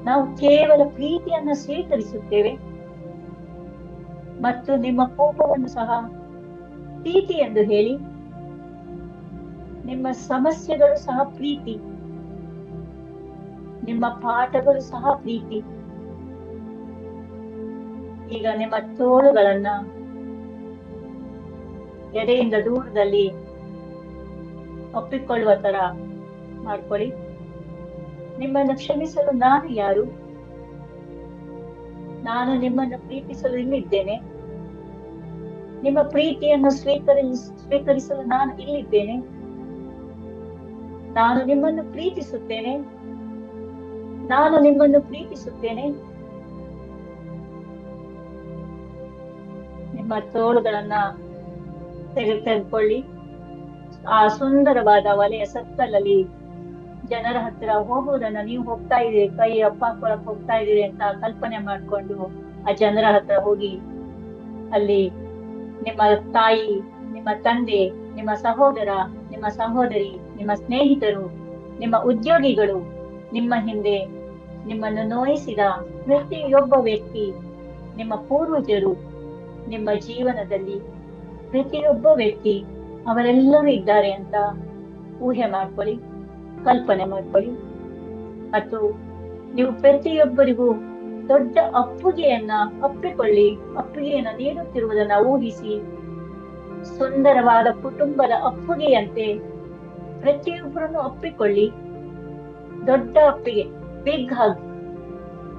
ನಾವು ಕೇವಲ ಪ್ರೀತಿಯನ್ನ ಸ್ವೀಕರಿಸುತ್ತೇವೆ ಮತ್ತು ನಿಮ್ಮ ಕೋಪವನ್ನು ಸಹ ಪ್ರೀತಿ ಎಂದು ಹೇಳಿ. ನಿಮ್ಮ ಸಮಸ್ಯೆಗಳು ಸಹ ಪ್ರೀತಿ. ನಿಮ್ಮ ಪಾಠಗಳು ಸಹ ಪ್ರೀತಿ. ಈಗ ನಿಮ್ಮ ತೋಳುಗಳನ್ನ ಎದೆಯಿಂದ ದೂರದಲ್ಲಿ ಒಪ್ಪಿಕೊಳ್ಳುವ ತರ ಮಾಡ್ಕೊಳ್ಳಿ. ನಿಮ್ಮನ್ನು ಕ್ಷಮಿಸಲು ನಾನು ಯಾರು? ನಾನು ನಿಮ್ಮನ್ನು ಪ್ರೀತಿಸಲು ಇಲ್ಲಿದ್ದೇನೆ. ನಿಮ್ಮ ಪ್ರೀತಿಯನ್ನು ಸ್ವೀಕರಿಸಲು ನಾನು ಇಲ್ಲಿದ್ದೇನೆ. ನಾನು ನಿಮ್ಮನ್ನು ಪ್ರೀತಿಸುತ್ತೇನೆ. ನಾನು ನಿಮ್ಮನ್ನು ಪ್ರೀತಿಸುತ್ತೇನೆ. ನಿಮ್ಮ ತೋಳುಗಳನ್ನ ತೆಗೆದುಕೊಳ್ಳಿ. ಆ ಸುಂದರವಾದ ವಲಯ ಸರ್ಕಲ್ ಅಲ್ಲಿ ಜನರ ಹತ್ತಿರ ಹೋಗುವುದನ್ನ ನೀವು ಹೋಗ್ತಾ ಇದ್ದೀರಿ, ಕೈ ಅಪ್ಪ ಹಾಕೊಳಕ್ ಹೋಗ್ತಾ ಇದ್ದೀರಿ ಅಂತ ಕಲ್ಪನೆ ಮಾಡ್ಕೊಂಡು ಆ ಜನರ ಹತ್ರ ಹೋಗಿ ಅಲ್ಲಿ ನಿಮ್ಮ ತಾಯಿ, ನಿಮ್ಮ ತಂದೆ, ನಿಮ್ಮ ಸಹೋದರ, ನಿಮ್ಮ ಸಹೋದರಿ, ನಿಮ್ಮ ಸ್ನೇಹಿತರು, ನಿಮ್ಮ ಉದ್ಯೋಗಿಗಳು, ನಿಮ್ಮ ಹಿಂದೆ ನಿಮ್ಮನ್ನು ನೋಯಿಸಿದ ಪ್ರತಿಯೊಬ್ಬ ವ್ಯಕ್ತಿ, ನಿಮ್ಮ ಪೂರ್ವಜರು, ನಿಮ್ಮ ಜೀವನದಲ್ಲಿ ಪ್ರತಿಯೊಬ್ಬ ವ್ಯಕ್ತಿ ಅವರೆಲ್ಲರೂ ಇದ್ದಾರೆ ಅಂತ ಊಹೆ ಮಾಡ್ಕೊಳ್ಳಿ, ಕಲ್ಪನೆ ಮಾಡ್ಕೊಳ್ಳಿ. ಮತ್ತು ನೀವು ಪ್ರತಿಯೊಬ್ಬರಿಗೂ ದೊಡ್ಡ ಅಪ್ಪುಗೆಯನ್ನ ಅಪ್ಪುಗೆಯನ್ನ ನೀಡುತ್ತಿರುವುದನ್ನ ಊಹಿಸಿ, ಸುಂದರವಾದ ಕುಟುಂಬದ ಅಪ್ಪುಗೆಯಂತೆ ಪ್ರತಿಯೊಬ್ಬರನ್ನು ಅಪ್ಪಿಕೊಳ್ಳಿ. ದೊಡ್ಡ ಅಪ್ಪಿಗೆ, ಬಿಗ್ ಹಗ್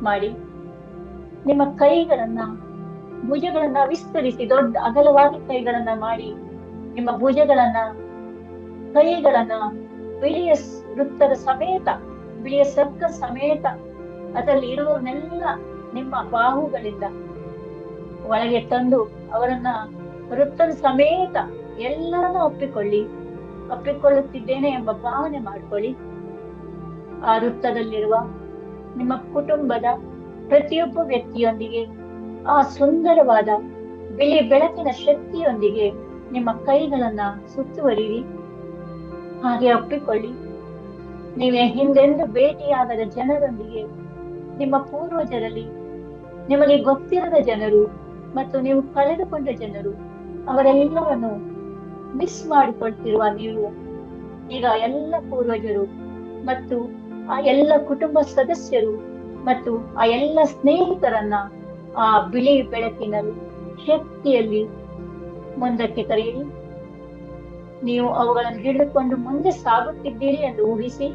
ಮಾಡಿ. ನಿಮ್ಮ ಕೈಗಳನ್ನ, ಭುಜಗಳನ್ನ ವಿಸ್ತರಿಸಿ, ದೊಡ್ಡ ಅಗಲವಾಗಿ ಕೈಗಳನ್ನ ಮಾಡಿ, ನಿಮ್ಮ ಭುಜಗಳನ್ನ, ಕೈಗಳನ್ನ ಬಿಳಿಯ ವೃತ್ತದ ಸಮೇತ, ಬಿಳಿಯ ಸರ್ಕಲ್ ಸಮೇತ ಅದರಲ್ಲಿ ಇರುವವನ್ನೆಲ್ಲ ನಿಮ್ಮ ಬಾಹುಗಳಿಂದ ಒಳಗೆ ತಂದು ಅವರನ್ನ ವೃತ್ತದ ಸಮೇತ ಎಲ್ಲರನ್ನೂ ಒಪ್ಪಿಕೊಳ್ಳುತ್ತಿದ್ದೇನೆ ಎಂಬ ಭಾವನೆ ಮಾಡ್ಕೊಳ್ಳಿ. ಆ ವೃತ್ತದಲ್ಲಿರುವ ನಿಮ್ಮ ಕುಟುಂಬದ ಪ್ರತಿಯೊಬ್ಬ ವ್ಯಕ್ತಿಯೊಂದಿಗೆ ಆ ಸುಂದರವಾದ ಬಿಳಿ ಬೆಳಕಿನ ಶಕ್ತಿಯೊಂದಿಗೆ ನಿಮ್ಮ ಕೈಗಳನ್ನ ಸುತ್ತುವರಿರಿ. ಹಾಗೆ ಒಪ್ಪಿಕೊಳ್ಳಿ. ನೀವೇ ಹಿಂದೆಂದು ಭೇಟಿಯಾಗದ ಜನರೊಂದಿಗೆ, ನಿಮ್ಮ ಪೂರ್ವಜರಲ್ಲಿ ನಿಮಗೆ ಗೊತ್ತಿರದ ಜನರು ಮತ್ತು ನೀವು ಕಳೆದುಕೊಂಡ ಜನರು, ಅವರೆಲ್ಲವನ್ನು ಮಿಸ್ ಮಾಡಿಕೊಳ್ತಿರುವ ನೀವು ಈಗ ಎಲ್ಲ ಪೂರ್ವಜರು ಮತ್ತು ಆ ಎಲ್ಲ ಕುಟುಂಬ ಸದಸ್ಯರು ಮತ್ತು ಆ ಎಲ್ಲ ಸ್ನೇಹಿತರನ್ನ ಆ ಬಿಳಿ ಬೆಳಕಿನಲ್ಲಿ, ಶಕ್ತಿಯಲ್ಲಿ ಮುಂದಕ್ಕೆ ಕರೆಯಿರಿ. ನೀವು ಅವುಗಳನ್ನು ಹಿಡಿದುಕೊಂಡು ಮುಂದೆ ಸಾಗುತ್ತಿದ್ದೀರಿ ಎಂದು ಊಹಿಸಿ.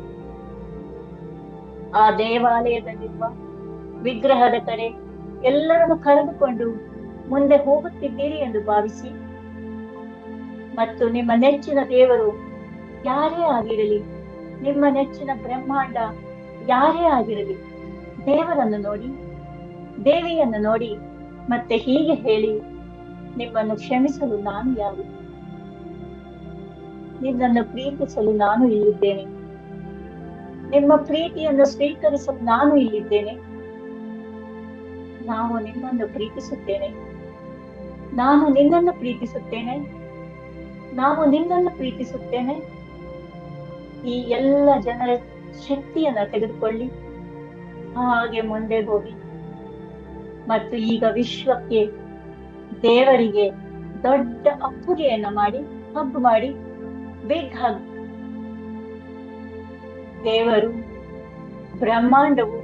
ಆ ದೇವಾಲಯದಲ್ಲಿರುವ ವಿಗ್ರಹದ ಕಡೆ ಎಲ್ಲರನ್ನು ಕರೆದುಕೊಂಡು ಮುಂದೆ ಹೋಗುತ್ತಿದ್ದೀರಿ ಎಂದು ಭಾವಿಸಿ. ಮತ್ತು ನಿಮ್ಮ ನೆಚ್ಚಿನ ದೇವರು ಯಾರೇ ಆಗಿರಲಿ, ನಿಮ್ಮ ನೆಚ್ಚಿನ ಬ್ರಹ್ಮಾಂಡ ಯಾರೇ ಆಗಿರಲಿ, ದೇವರನ್ನು ನೋಡಿ, ದೇವಿಯನ್ನು ನೋಡಿ, ಮತ್ತೆ ಹೀಗೆ ಹೇಳಿ, ನಿಮ್ಮನ್ನು ಕ್ಷಮಿಸಲು ನಾನು ಯಾರು? ನಿನ್ನನ್ನು ಪ್ರೀತಿಸಲು ನಾನು ಇಲ್ಲಿದ್ದೇನೆ. ನಿಮ್ಮ ಪ್ರೀತಿಯನ್ನು ಸ್ವೀಕರಿಸಲು ನಾನು ಇಲ್ಲಿದ್ದೇನೆ. ನಾವು ನಿನ್ನನ್ನು ಪ್ರೀತಿಸುತ್ತೇನೆ, ನಾನು ನಿನ್ನನ್ನು ಪ್ರೀತಿಸುತ್ತೇನೆ, ನಾವು ನಿನ್ನನ್ನು ಪ್ರೀತಿಸುತ್ತೇನೆ. ಈ ಎಲ್ಲ ಜನರ ಶಕ್ತಿಯನ್ನ ತೆಗೆದುಕೊಳ್ಳಿ, ಹಾಗೆ ಮುಂದೆ ಹೋಗಿ ಮತ್ತು ಈಗ ವಿಶ್ವಕ್ಕೆ, ದೇವರಿಗೆ ದೊಡ್ಡ ಅಪ್ಪುಗೆಯನ್ನ ಮಾಡಿ, ಹಗ್ ಮಾಡಿ, ಬಿಗ್ ಹಗ್. ದೇವರು, ಬ್ರಹ್ಮಾಂಡವು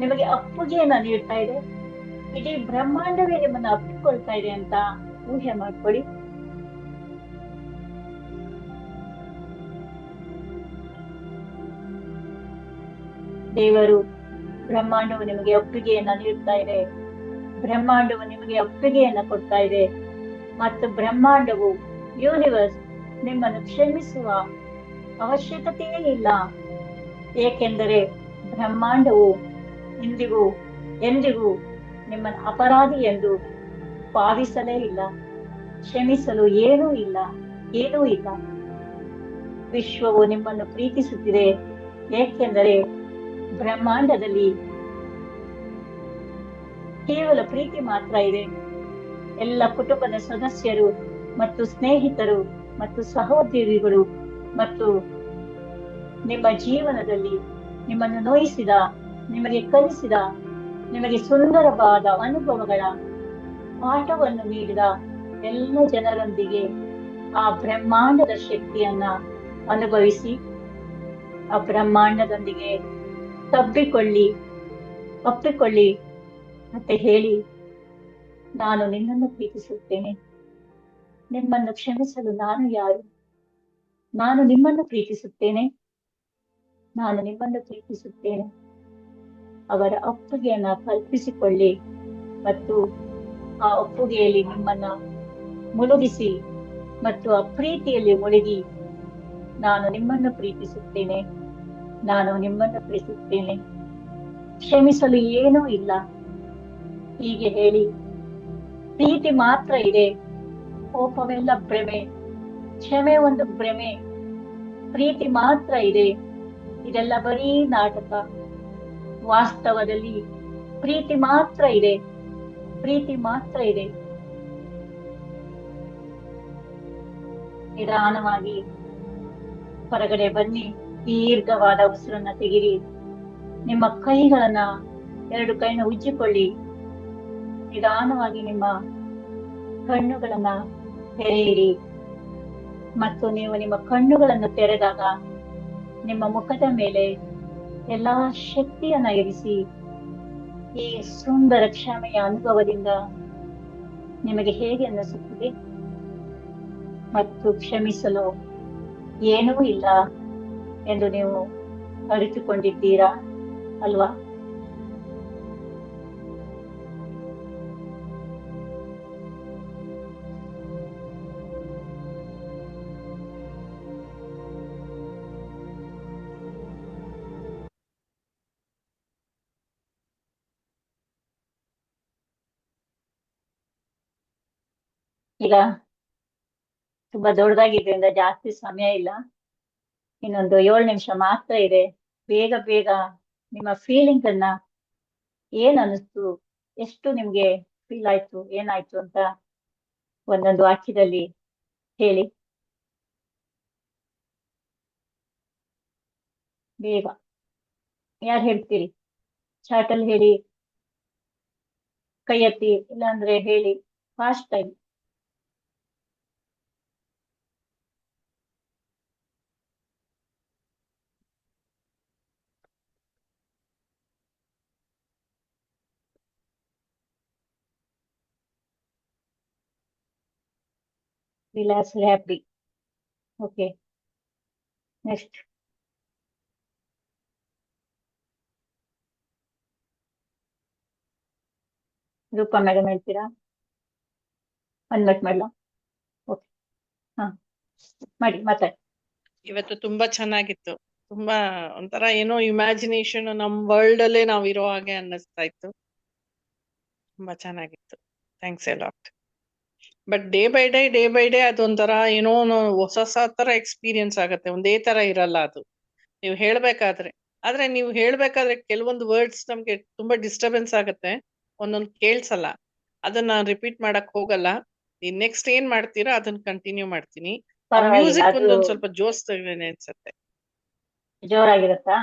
ನಿಮಗೆ ಅಪ್ಪುಗೆಯನ್ನ ನೀಡ್ತಾ ಇದೆ. ಇಡೀ ಬ್ರಹ್ಮಾಂಡವೇ ನಿಮ್ಮನ್ನ ಅಪ್ಪಿಕೊಳ್ತಾ ಇದೆ ಅಂತ ಊಹೆ ಮಾಡ್ಕೊಳ್ಳಿ. ದೇವರು, ಬ್ರಹ್ಮಾಂಡವು ನಿಮಗೆ ಒಪ್ಪಿಗೆಯನ್ನ ನೀಡ್ತಾ ಇದೆ. ಬ್ರಹ್ಮಾಂಡವು ನಿಮಗೆ ಒಪ್ಪಿಗೆಯನ್ನ ಕೊಡ್ತಾ ಇದೆ ಮತ್ತು ಬ್ರಹ್ಮಾಂಡವು, ಯೂನಿವರ್ಸ್, ನಿಮ್ಮನ್ನು ಕ್ಷಮಿಸುವ ಅವಶ್ಯಕತೆಯೇ ಇಲ್ಲ. ಏಕೆಂದರೆ ಬ್ರಹ್ಮಾಂಡವು ಇಂದಿಗೂ ಎಂದಿಗೂ ನಿಮ್ಮನ್ನು ಅಪರಾಧಿ ಎಂದು ಭಾವಿಸಲೇ ಇಲ್ಲ. ಕ್ಷಮಿಸಲು ಏನೂ ಇಲ್ಲ, ಏನೂ ಇಲ್ಲ. ವಿಶ್ವವು ನಿಮ್ಮನ್ನು ಪ್ರೀತಿಸುತ್ತಿದೆ, ಏಕೆಂದರೆ ಬ್ರಹ್ಮಾಂಡದಲ್ಲಿ ಕೇವಲ ಪ್ರೀತಿ ಮಾತ್ರ ಇದೆ. ಎಲ್ಲ ಕುಟುಂಬದ ಸದಸ್ಯರು ಮತ್ತು ಸ್ನೇಹಿತರು ಮತ್ತು ಸಹೋದ್ಯೋಗಿಗಳು ಮತ್ತು ನಿಮ್ಮ ಜೀವನದಲ್ಲಿ ನಿಮ್ಮನ್ನು ನೋಯಿಸಿದ, ನಿಮಗೆ ಕಲಿಸಿದ, ನಿಮಗೆ ಸುಂದರವಾದ ಅನುಭವಗಳ ಪಾಠವನ್ನು ನೀಡಿದ ಎಲ್ಲ ಜನರೊಂದಿಗೆ ಆ ಬ್ರಹ್ಮಾಂಡದ ಶಕ್ತಿಯನ್ನ ಅನುಭವಿಸಿ, ಆ ಬ್ರಹ್ಮಾಂಡದೊಂದಿಗೆ ತಬ್ಬಿಕೊಳ್ಳಿ, ಒಪ್ಪಿಕೊಳ್ಳಿ ಮತ್ತೆ ಹೇಳಿ, ನಾನು ನಿನ್ನನ್ನು ಪ್ರೀತಿಸುತ್ತೇನೆ. ನಿಮ್ಮನ್ನು ಕ್ಷಮಿಸಲು ನಾನು ಯಾರು? ನಾನು ನಿಮ್ಮನ್ನು ಪ್ರೀತಿಸುತ್ತೇನೆ, ನಾನು ನಿಮ್ಮನ್ನು ಪ್ರೀತಿಸುತ್ತೇನೆ. ಅವರ ಒಪ್ಪಿಗೆಯನ್ನ ಕಲ್ಪಿಸಿಕೊಳ್ಳಿ ಮತ್ತು ಆ ಒಪ್ಪುಗೆಯಲ್ಲಿ ನಿಮ್ಮನ್ನ ಮುಳುಗಿಸಿ ಮತ್ತು ಆ ಪ್ರೀತಿಯಲ್ಲಿ ಮುಳುಗಿ, ನಾನು ನಿಮ್ಮನ್ನು ಪ್ರೀತಿಸುತ್ತೇನೆ, ನಾನು ನಿಮ್ಮನ್ನು ಪ್ರೀತಿಸುತ್ತೇನೆ, ಕ್ಷಮಿಸಲು ಏನೂ ಇಲ್ಲ. ಹೀಗೆ ಹೇಳಿ, ಪ್ರೀತಿ ಮಾತ್ರ ಇದೆ, ಕೋಪವೆಲ್ಲ ಭ್ರಮೆ, ಕ್ಷಮೆ ಒಂದು ಭ್ರಮೆ, ಪ್ರೀತಿ ಮಾತ್ರ ಇದೆ, ಇದೆಲ್ಲ ಬರೀ ನಾಟಕ. ವಾಸ್ತವದಲ್ಲಿ ಪ್ರೀತಿ ಮಾತ್ರ ಇದೆ, ಪ್ರೀತಿ ಮಾತ್ರ ಇದೆ. ನಿಧಾನವಾಗಿ ಹೊರಗಡೆ ಬನ್ನಿ, ದೀರ್ಘವಾದ ಉಸಿರನ್ನ ತೆಗಿರಿ. ನಿಮ್ಮ ಕೈಗಳನ್ನ, ಎರಡು ಕೈನ ಉಜ್ಜಿಕೊಳ್ಳಿ. ನಿಧಾನವಾಗಿ ನಿಮ್ಮ ಕಣ್ಣುಗಳನ್ನ ತೆರೆಯಿರಿ ಮತ್ತು ನೀವು ನಿಮ್ಮ ಕಣ್ಣುಗಳನ್ನು ತೆರೆದಾಗ ನಿಮ್ಮ ಮುಖದ ಮೇಲೆ ಎಲ್ಲಾ ಶಕ್ತಿಯನ್ನ ಇರಿಸಿ, ಈ ಸುಂದರ ಕ್ಷಮೆಯ ಅನುಭವದಿಂದ ನಿಮಗೆ ಹೇಗೆ ಅನ್ನಿಸುತ್ತದೆ ಮತ್ತು ಕ್ಷಮಿಸಲು ಏನೂ ಇಲ್ಲ ಎಂದು ನೀವು ಅರಿತುಕೊಂಡಿದ್ದೀರಾ ಅಲ್ವಾ? ಈಗ ತುಂಬಾ ದೊಡ್ಡದಾಗಿದ್ದರಿಂದ ಜಾಸ್ತಿ ಸಮಯ ಇಲ್ಲ, ಇನ್ನೊಂದು 7 ನಿಮಿಷ ಮಾತ್ರ ಇದೆ. ಬೇಗ ಬೇಗ ನಿಮ್ಮ ಫೀಲಿಂಗ್ ಅನ್ನ, ಏನ್ ಅನಿಸ್ತು, ಎಷ್ಟು ನಿಮ್ಗೆ ಫೀಲ್ ಆಯ್ತು, ಏನಾಯ್ತು ಅಂತ ಒಂದೊಂದು ವಾಕ್ಯದಲ್ಲಿ ಹೇಳಿ. ಬೇಗ ಯಾರು ಹೇಳ್ತೀರಿ? ಚಾಟಲ್ಲಿ ಹೇಳಿ, ಕೈ ಎತ್ತಿ, ಇಲ್ಲಾಂದ್ರೆ ಹೇಳಿ ಫಾಸ್ಟ್ ಆಗಿ. Relax, happy. Okay, next Rupa madam ಹೇಳ್ತೀರಾ? ಅನ್ಮಟ್ ಮಾಡ್ಲಾ? ಓಕೆ, ಹಾ ಮಾಡಿ ಮಾತಾಡಿ. ಇವತ್ತು ತುಂಬಾ ಚೆನ್ನಾಗಿತ್ತು. ತುಂಬಾ ಒಂಥರ ಏನೋ ಇಮ್ಯಾಜಿನೇಷನ್, ನಮ್ ವರ್ಲ್ಡ್ ಅಲ್ಲೇ ನಾವ್ ಇರೋ ಹಾಗೆ ಅನ್ನಿಸ್ತಾ ಇತ್ತು. ತುಂಬಾ ಚೆನ್ನಾಗಿತ್ತು. Thanks A lot. But day by day ಅದೊಂಥರ ಏನೋ ಹೊಸ ಹೊಸ ತರ ಎಕ್ಸ್ಪೀರಿಯನ್ಸ್ ಆಗತ್ತೆ. ಒಂದೇ ತರ ಇರಲ್ಲ ಅದು ನೀವು ಹೇಳ್ಬೇಕಾದ್ರೆ. ಆದ್ರೆ ನೀವು ಹೇಳ್ಬೇಕಾದ್ರೆ ಕೆಲವೊಂದು ವರ್ಡ್ಸ್ ನಮ್ಗೆ ತುಂಬಾ ಡಿಸ್ಟರ್ಬೆನ್ಸ್ ಆಗತ್ತೆ. ಒಂದೊಂದ್ ಕೇಳ್ಸಲ್ಲ. ಅದನ್ನ ರಿಪೀಟ್ ಮಾಡಕ್ ಹೋಗಲ್ಲ. ನೆಕ್ಸ್ಟ್ ಏನ್ ಮಾಡ್ತೀರಾ ಅದನ್ನ ಕಂಟಿನ್ಯೂ ಮಾಡ್ತೀನಿ. ಆ ಪರವಾಗಿಲ್ಲ, ಮ್ಯೂಸಿಕ್ ಅದು ಒಂದೊಂದ್ ಸ್ವಲ್ಪ ಜೋಸ್ತಾಗೇನೆ ಅನ್ಸತ್ತೆ. ಜೋರಾಗಿರುತ್ತಾ?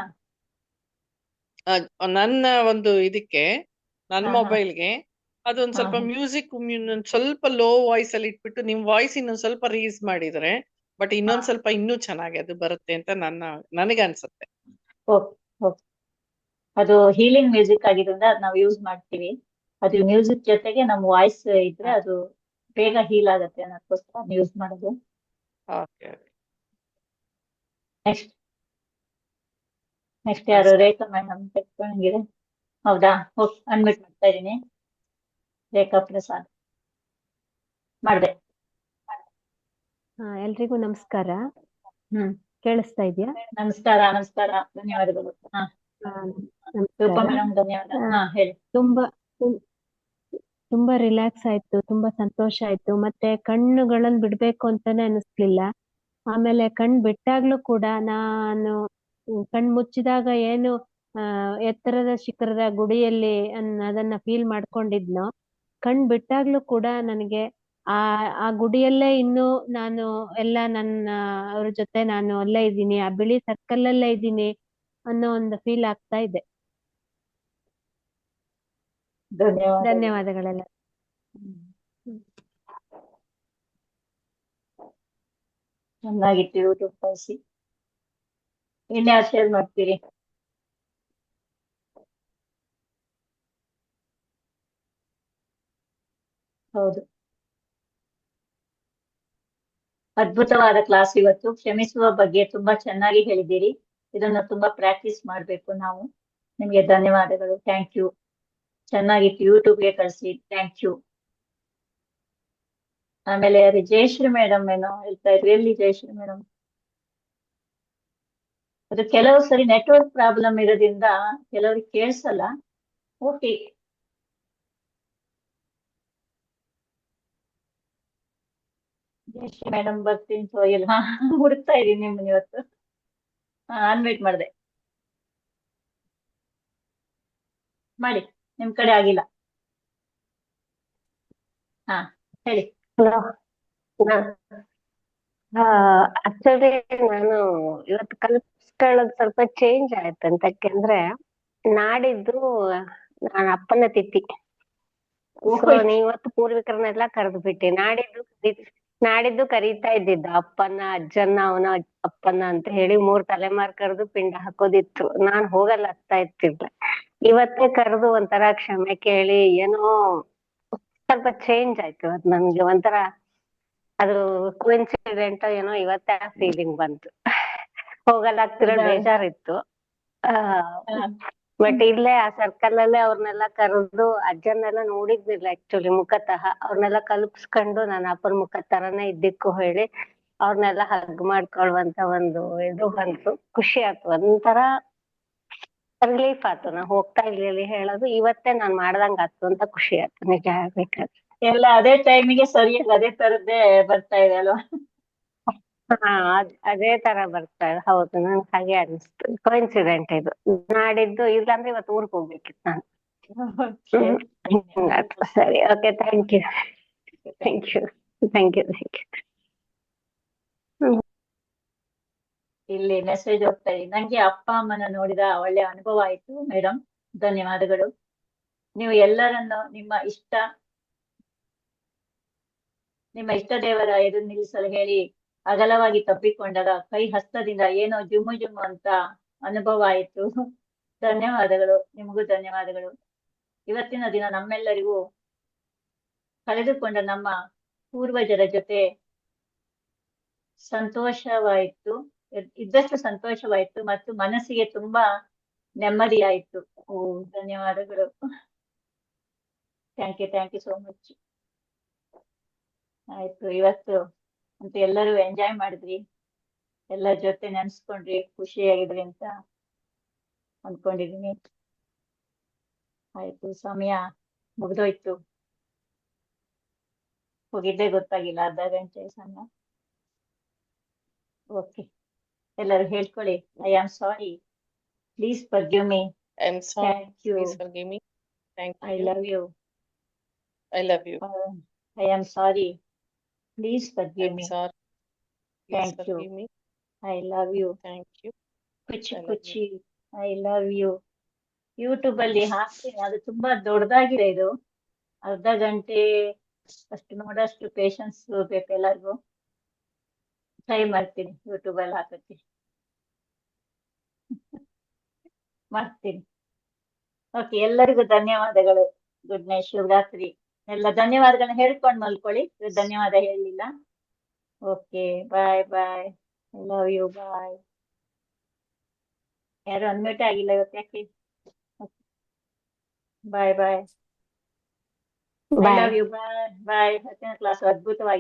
ನನ್ನ ಒಂದು ಇದಕ್ಕೆ ನನ್ನ ಹಾ, ಹಾ. ಮೊಬೈಲ್ಗೆ ಅದೊಂದ್ ಹಾ, ಸ್ವಲ್ಪ ಹಾ. ಮ್ಯೂಸಿಕ್ ಸ್ವಲ್ಪ ಲೋ ವಾಯ್ಸ್ ಅಲ್ಲಿ ಇಟ್ಬಿಟ್ಟು ನಿಮ್ ವಾಯ್ಸ್ ಇನ್ನೊಂದ್ ಸ್ವಲ್ಪ ರೀಸ್ ಮಾಡಿದ್ರೆ ಬಟ್ ಹಾ. ಇನ್ನೊಂದ್ ಸ್ವಲ್ಪ ಇನ್ನೂ ಚೆನ್ನಾಗಿ ಅದು ಬರುತ್ತೆ ಅಂತ ನನಗನ್ಸುತ್ತೆ. Okay, okay. ಅದು ಹೀಲಿಂಗ್ ಮ್ಯೂಸಿಕ್ ಆಗಿದ್ರಿಂದ ಅದ್ ನಾವು ಯೂಸ್ ಮಾಡ್ತೀವಿ. ಅದು ಮ್ಯೂಸಿಕ್ ಜೊತೆಗೆ ನಮ್ ವಾಯ್ಸ್ ಇದ್ರೆ ಅದು ಬೇಗ ಹೀಲ್ ಆಗತ್ತೆ ಅನ್ನೋದಕ್ಕೋಸ್ಕರ ಯೂಸ್ ಮಾಡೋದು. ಓಕೆ ನೆಕ್ಸ್ಟ್ ನೆಕ್ಸ್ಟ್ ಯಾರು? ರೇಖಾ ಮೇಡಮ್ ತೆಕ್ಕೊಂಡ್ಗಿದೆ. ಹೌದಾ? ಓಕೆ, ಅನ್ಮಿಟ್ ಮಾಡ್ತಾ ಇದೀನಿ. ರೇಖಾ ಪ್ರಸಾದ್ ಮಾಡ್ದೆ. ಎಲ್ರಿಗೂ ನಮಸ್ಕಾರ. ಹ್ಮ್. ಕೇಳಿಸ್ತಾ ಇದೆಯಾ? ನಮಸ್ಕಾರ, ನಮಸ್ಕಾರ, ಧನ್ಯವಾದಗಳು. ಹಾ, ರೂಪಾ ನಮಸ್ಕಾರ. ಮೇಡಮ್ ಧನ್ಯವಾದ. ಹಾ, ಹೇಳಿ. ತುಂಬಾ ತುಂಬಾ ರಿಲ್ಯಾಕ್ಸ್ ಆಯ್ತು, ತುಂಬಾ ಸಂತೋಷ ಆಯ್ತು. ಮತ್ತೆ ಕಣ್ಣುಗಳನ್ನ ಬಿಡ್ಬೇಕು ಅಂತಾನೆ ಅನಿಸ್ಲಿಲ್ಲ. ಆಮೇಲೆ ಕಣ್ ಬಿಟ್ಟಾಗ್ಲೂ ಕೂಡ ನಾನು ಕಣ್ ಮುಚ್ಚಿದಾಗ ಏನು ಎತ್ತರದ ಶಿಖರದ ಗುಡಿಯಲ್ಲಿ ಅದನ್ನ ಫೀಲ್ ಮಾಡ್ಕೊಂಡಿದ್ನೋ, ಕಣ್ ಬಿಟ್ಟಾಗ್ಲೂ ಕೂಡ ನನಗೆ ಆ ಗುಡಿಯಲ್ಲೇ ಇನ್ನು ನಾನು ಎಲ್ಲ ನನ್ನ ಅವ್ರ ಜೊತೆ ನಾನು ಅಲ್ಲೇ ಇದ್ದೀನಿ, ಆ ಬಿಳಿ ಸರ್ಕಲ್ ಅಲ್ಲೇ ಇದ್ದೀನಿ ಅನ್ನೋ ಒಂದು ಫೀಲ್ ಆಗ್ತಾ ಇದೆ. ಧನ್ಯವಾದಗಳೆಲ್ಲ. ಚೆನ್ನಾಗಿತ್ತು ಯೂಟ್ಯೂಬ್ ಕಳಿಸಿ. ಇನ್ಯಾರು ಶೇರ್ ಮಾಡ್ತೀರಿ? ಹೌದು, ಅದ್ಭುತವಾದ ಕ್ಲಾಸ್ ಇವತ್ತು. ಕ್ಷಮಿಸುವ ಬಗ್ಗೆ ತುಂಬಾ ಚೆನ್ನಾಗಿ ಹೇಳಿದ್ದೀರಿ. ಇದನ್ನ ತುಂಬಾ ಪ್ರಾಕ್ಟೀಸ್ ಮಾಡ್ಬೇಕು ನಾವು. ನಿಮ್ಗೆ ಧನ್ಯವಾದಗಳು. Thank you. ಚೆನ್ನಾಗಿತ್ತು. ಯೂಟ್ಯೂಬ್ಗೆ ಕಳಿಸಿ. Thank you. ಆಮೇಲೆ ಅದು ಜಯಶ್ರೀ ಮೇಡಮ್ ಏನೋ ಹೇಳ್ತಾ ಇದ್ರಿ. ಎಲ್ಲಿ ಜಯಶ್ರೀ ಮೇಡಮ್? ಅದು ಕೆಲವು ಸರಿ ನೆಟ್ವರ್ಕ್ ಪ್ರಾಬ್ಲಮ್ ಇರೋದ್ರಿಂದ ಕೆಲವ್ರಿಗೆ ಕೇಳಿಸಲ್ಲ. ಓಕೆ, ಜಯಶ್ರೀ ಮೇಡಮ್ ಬರ್ತೀನಿ ಇಲ್ಲ. ಹುಡುಕ್ತಾ ಇದೀನಿ ನಿಮ್ಮನ್ನ ಇವತ್ತು. ಅನ್ವೇಟ್ ಮಾಡಿದೆ. ಮಾಡಿ, ನಿಮ್ ಕಡೆ ಆಗಿಲ್ಲ. ಹಾ, ಹೇಳಿ. ಆಕ್ಚುಲಿ ನಾನು ಇವತ್ತು ಕಲ್ಸ್ಕೊಳ್ಳೋದು ಸ್ವಲ್ಪ ಚೇಂಜ್ ಆಯ್ತು. ಯಾಕೆಂದ್ರೆ ನಾಡಿದ್ದು ನನ್ನ ಅಪ್ಪನ ತಿಥಿ. ಸೊ ನೀವತ್ತು ಪೂರ್ವಿಕರನ್ನೆಲ್ಲ ಕರೆದು ಬಿಟ್ಟಿ. ನಾಡಿದ್ದು ಕರೀತಾ ಇದ್ದಿದ್ದ ಅಪ್ಪನ, ಅಜ್ಜನ್ನ, ಅವನ ಅಪ್ಪನ ಅಂತ ಹೇಳಿ 3 ತಲೆಮಾರ್ ಕರೆದು ಪಿಂಡ ಹಾಕೋದಿತ್ತು. ನಾನ್ ಹೋಗಲ್ಲ ಆಗ್ತಾ ಇರ್ತಿದ್ದೆ. ಇವತ್ತೇ ಕರೆದು ಒಂಥರ ಕ್ಷಮೆ ಕೇಳಿ ಏನೋ ಸ್ವಲ್ಪ ಚೇಂಜ್ ಆಯ್ತು. ಅದ್ ನನ್ಗೆ ಒಂಥರ ಅದು ಕೋಇನ್ಸಿಡೆಂಟ್ ಏನೋ ಇವತ್ತೇ ಆ ಫೀಲಿಂಗ್ ಬಂತು. ಹೋಗಲ್ಲ ಆಗ್ತಿರೋ ಬೇಜಾರಿತ್ತು. ಬಟ್ ಇಲ್ಲೇ ಆ ಸರ್ಕಲ್ ಅಲ್ಲೇ ಅವ್ರನ್ನೆಲ್ಲ ಕರೆದು, ಅಜ್ಜನ್ನೆಲ್ಲ ನೋಡಿದ್ನಿಲ್ಲ ಆಕ್ಚುಲಿ ಮುಖತಃ. ಅವ್ರನ್ನೆಲ್ಲ ಕಲ್ಪಿಸ್ಕೊಂಡು ನನ್ನ ಅಪ್ಪನ ಮುಖ ತರನೇ ಇದ್ದಿಕ್ಕೂ ಹೇಳಿ ಅವ್ರನ್ನೆಲ್ಲ ಹಗ್ ಮಾಡ್ಕೊಳ್ಳುವಂತ ಒಂದು ಇದು ಬಂತು. ಖುಷಿ ಆಯ್ತು, ಒಂಥರ ರಿಲೀಫ್ ಆಯ್ತು. ನಾ ಹೋಗ್ತಾ ಇಲ್ಲಿ ಹೇಳೋದು ಇವತ್ತೇ ನಾನ್ ಮಾಡ್ದಂಗ ಆಯ್ತು ಅಂತ ಖುಷಿ ಆಯ್ತು, ನಿಜ ಹೇಳ್ಬೇಕಾದ್ರೆ. ಎಲ್ಲ ಅದೇ ಟೈಮಿಗೆ ಸರಿಯಾಗಿ ಅದೇ ತರದ್ದೇ ಬರ್ತಾ ಇದೆ ಅಲ್ವಾ? ಹಾ, ಅದೇ ತರ ಬರ್ತಾ ಇದೆ. ಹೌದು, ನನ್ ಹಾಗೆ ಅನಿಸ್ತು. ಕೋಇನ್ಸಿಡೆಂಟ್ ಇದು. ನಾಡಿದ್ದು ಇಲ್ಲಾಂದ್ರೆ ಇವತ್ತು ಊರ್ಗ್ ಹೋಗ್ಬೇಕಿತ್ತು ನಾನು. ಸರಿ, okay, thank you. Thank you, thank you, thank you. ಇಲ್ಲಿ ಮೆಸೇಜ್ ಹೋಗ್ತಾ ಇದೆ. ನಂಗೆ ಅಪ್ಪ ಅಮ್ಮನ ನೋಡಿದ ಒಳ್ಳೆ ಅನುಭವ ಆಯ್ತು ಮೇಡಮ್, ಧನ್ಯವಾದಗಳು. ನೀವು ಎಲ್ಲರನ್ನು ನಿಮ್ಮ ಇಷ್ಟ ದೇವರ ಎದುರು ನಿಲ್ಲಿಸಲು ಹೇಳಿ ಅಗಲವಾಗಿ ತಪ್ಪಿಕೊಂಡಾಗ ಕೈ ಹಸ್ತದಿಂದ ಏನೋ ಜುಮ್ಮು ಜುಮ್ಮು ಅಂತ ಅನುಭವ ಆಯಿತು. ಧನ್ಯವಾದಗಳು. ನಿಮಗೂ ಧನ್ಯವಾದಗಳು. ಇವತ್ತಿನ ದಿನ ನಮ್ಮೆಲ್ಲರಿಗೂ ಕಳೆದುಕೊಂಡ ನಮ್ಮ ಪೂರ್ವಜರ ಜೊತೆ ಸಂತೋಷವಾಯಿತು, ಇದ್ದಷ್ಟು ಸಂತೋಷವಾಯಿತು ಮತ್ತು ಮನಸ್ಸಿಗೆ ತುಂಬಾ ನೆಮ್ಮದಿಯಾಯಿತು. ಧನ್ಯವಾದಗಳು. Thank you so much. ಆಯ್ತು, ಇವತ್ತು ಅಂತ ಎಲ್ಲರೂ ಎಂಜಾಯ್ ಮಾಡಿದ್ರಿ, ಎಲ್ಲರ ಜೊತೆ ನೆನ್ಸ್ಕೊಂಡ್ರಿ, ಖುಷಿಯಾಗಿದ್ರಿ ಅಂತ ಅನ್ಕೊಂಡಿದೀನಿ. ಆಯ್ತು, ಸಮಯ ಮುಗ್ದೋಯ್ತು. ಹೋಗಿದ್ದೇ ಗೊತ್ತಾಗಿಲ್ಲ, ಅರ್ಧ ಗಂಟೆ ಸಮಯ. ಓಕೆ, ಎಲ್ಲರೂ ಹೇಳ್ಕೊಳ್ಳಿ. I am sorry, please forgive me. I'm sorry. Thank you. Please forgive me. Thank I you. Love you. I love you. I am sorry. Please forgive I'm me. sorry. Please Thank you. forgive me. I love you. Thank you. Kuchi I love you. Kuchi I love you. YouTube ಅಲ್ಲಿ ಹಾಕ್ತೀನಿ, ಅದು ತುಂಬಾ ದೊಡ್ಡದಾಗಿದೆ ಇದು. ಅರ್ಧ ಗಂಟೆ ಅಷ್ಟು ನೋಡೋಷ್ಟು ಪೇಶನ್ಸ್ ಬೇಕು ಎಲ್ಲರಿಗೂ. ಟ್ರೈ ಮಾಡ್ತೀನಿ ಯೂಟ್ಯೂಬ್ ಅಲ್ಲಿ ಹಾಕಕ್ಕೆ ಮಾಡ್ತೀನಿ. ಓಕೆ, ಎಲ್ಲರಿಗೂ ಧನ್ಯವಾದಗಳು. Good night, Shivaratri. ಎಲ್ಲ ಧನ್ಯವಾದಗಳನ್ನ ಹೇಳ್ಕೊಂಡು ಮಲ್ಕೊಳ್ಳಿ. ಧನ್ಯವಾದ ಹೇಳಲಿಲ್ಲ. Okay, bye bye. I love you. Bye. ಯಾರು ಅನ್ಮ್ಯೂಟ್ ಆಗಿಲ್ಲ ಇವತ್ತು, ಯಾಕೆ? Bye bye. I bye. Love you. Bye bye. 10ನೇ ಕ್ಲಾಸ್ ಅದ್ಭುತವಾಗಿ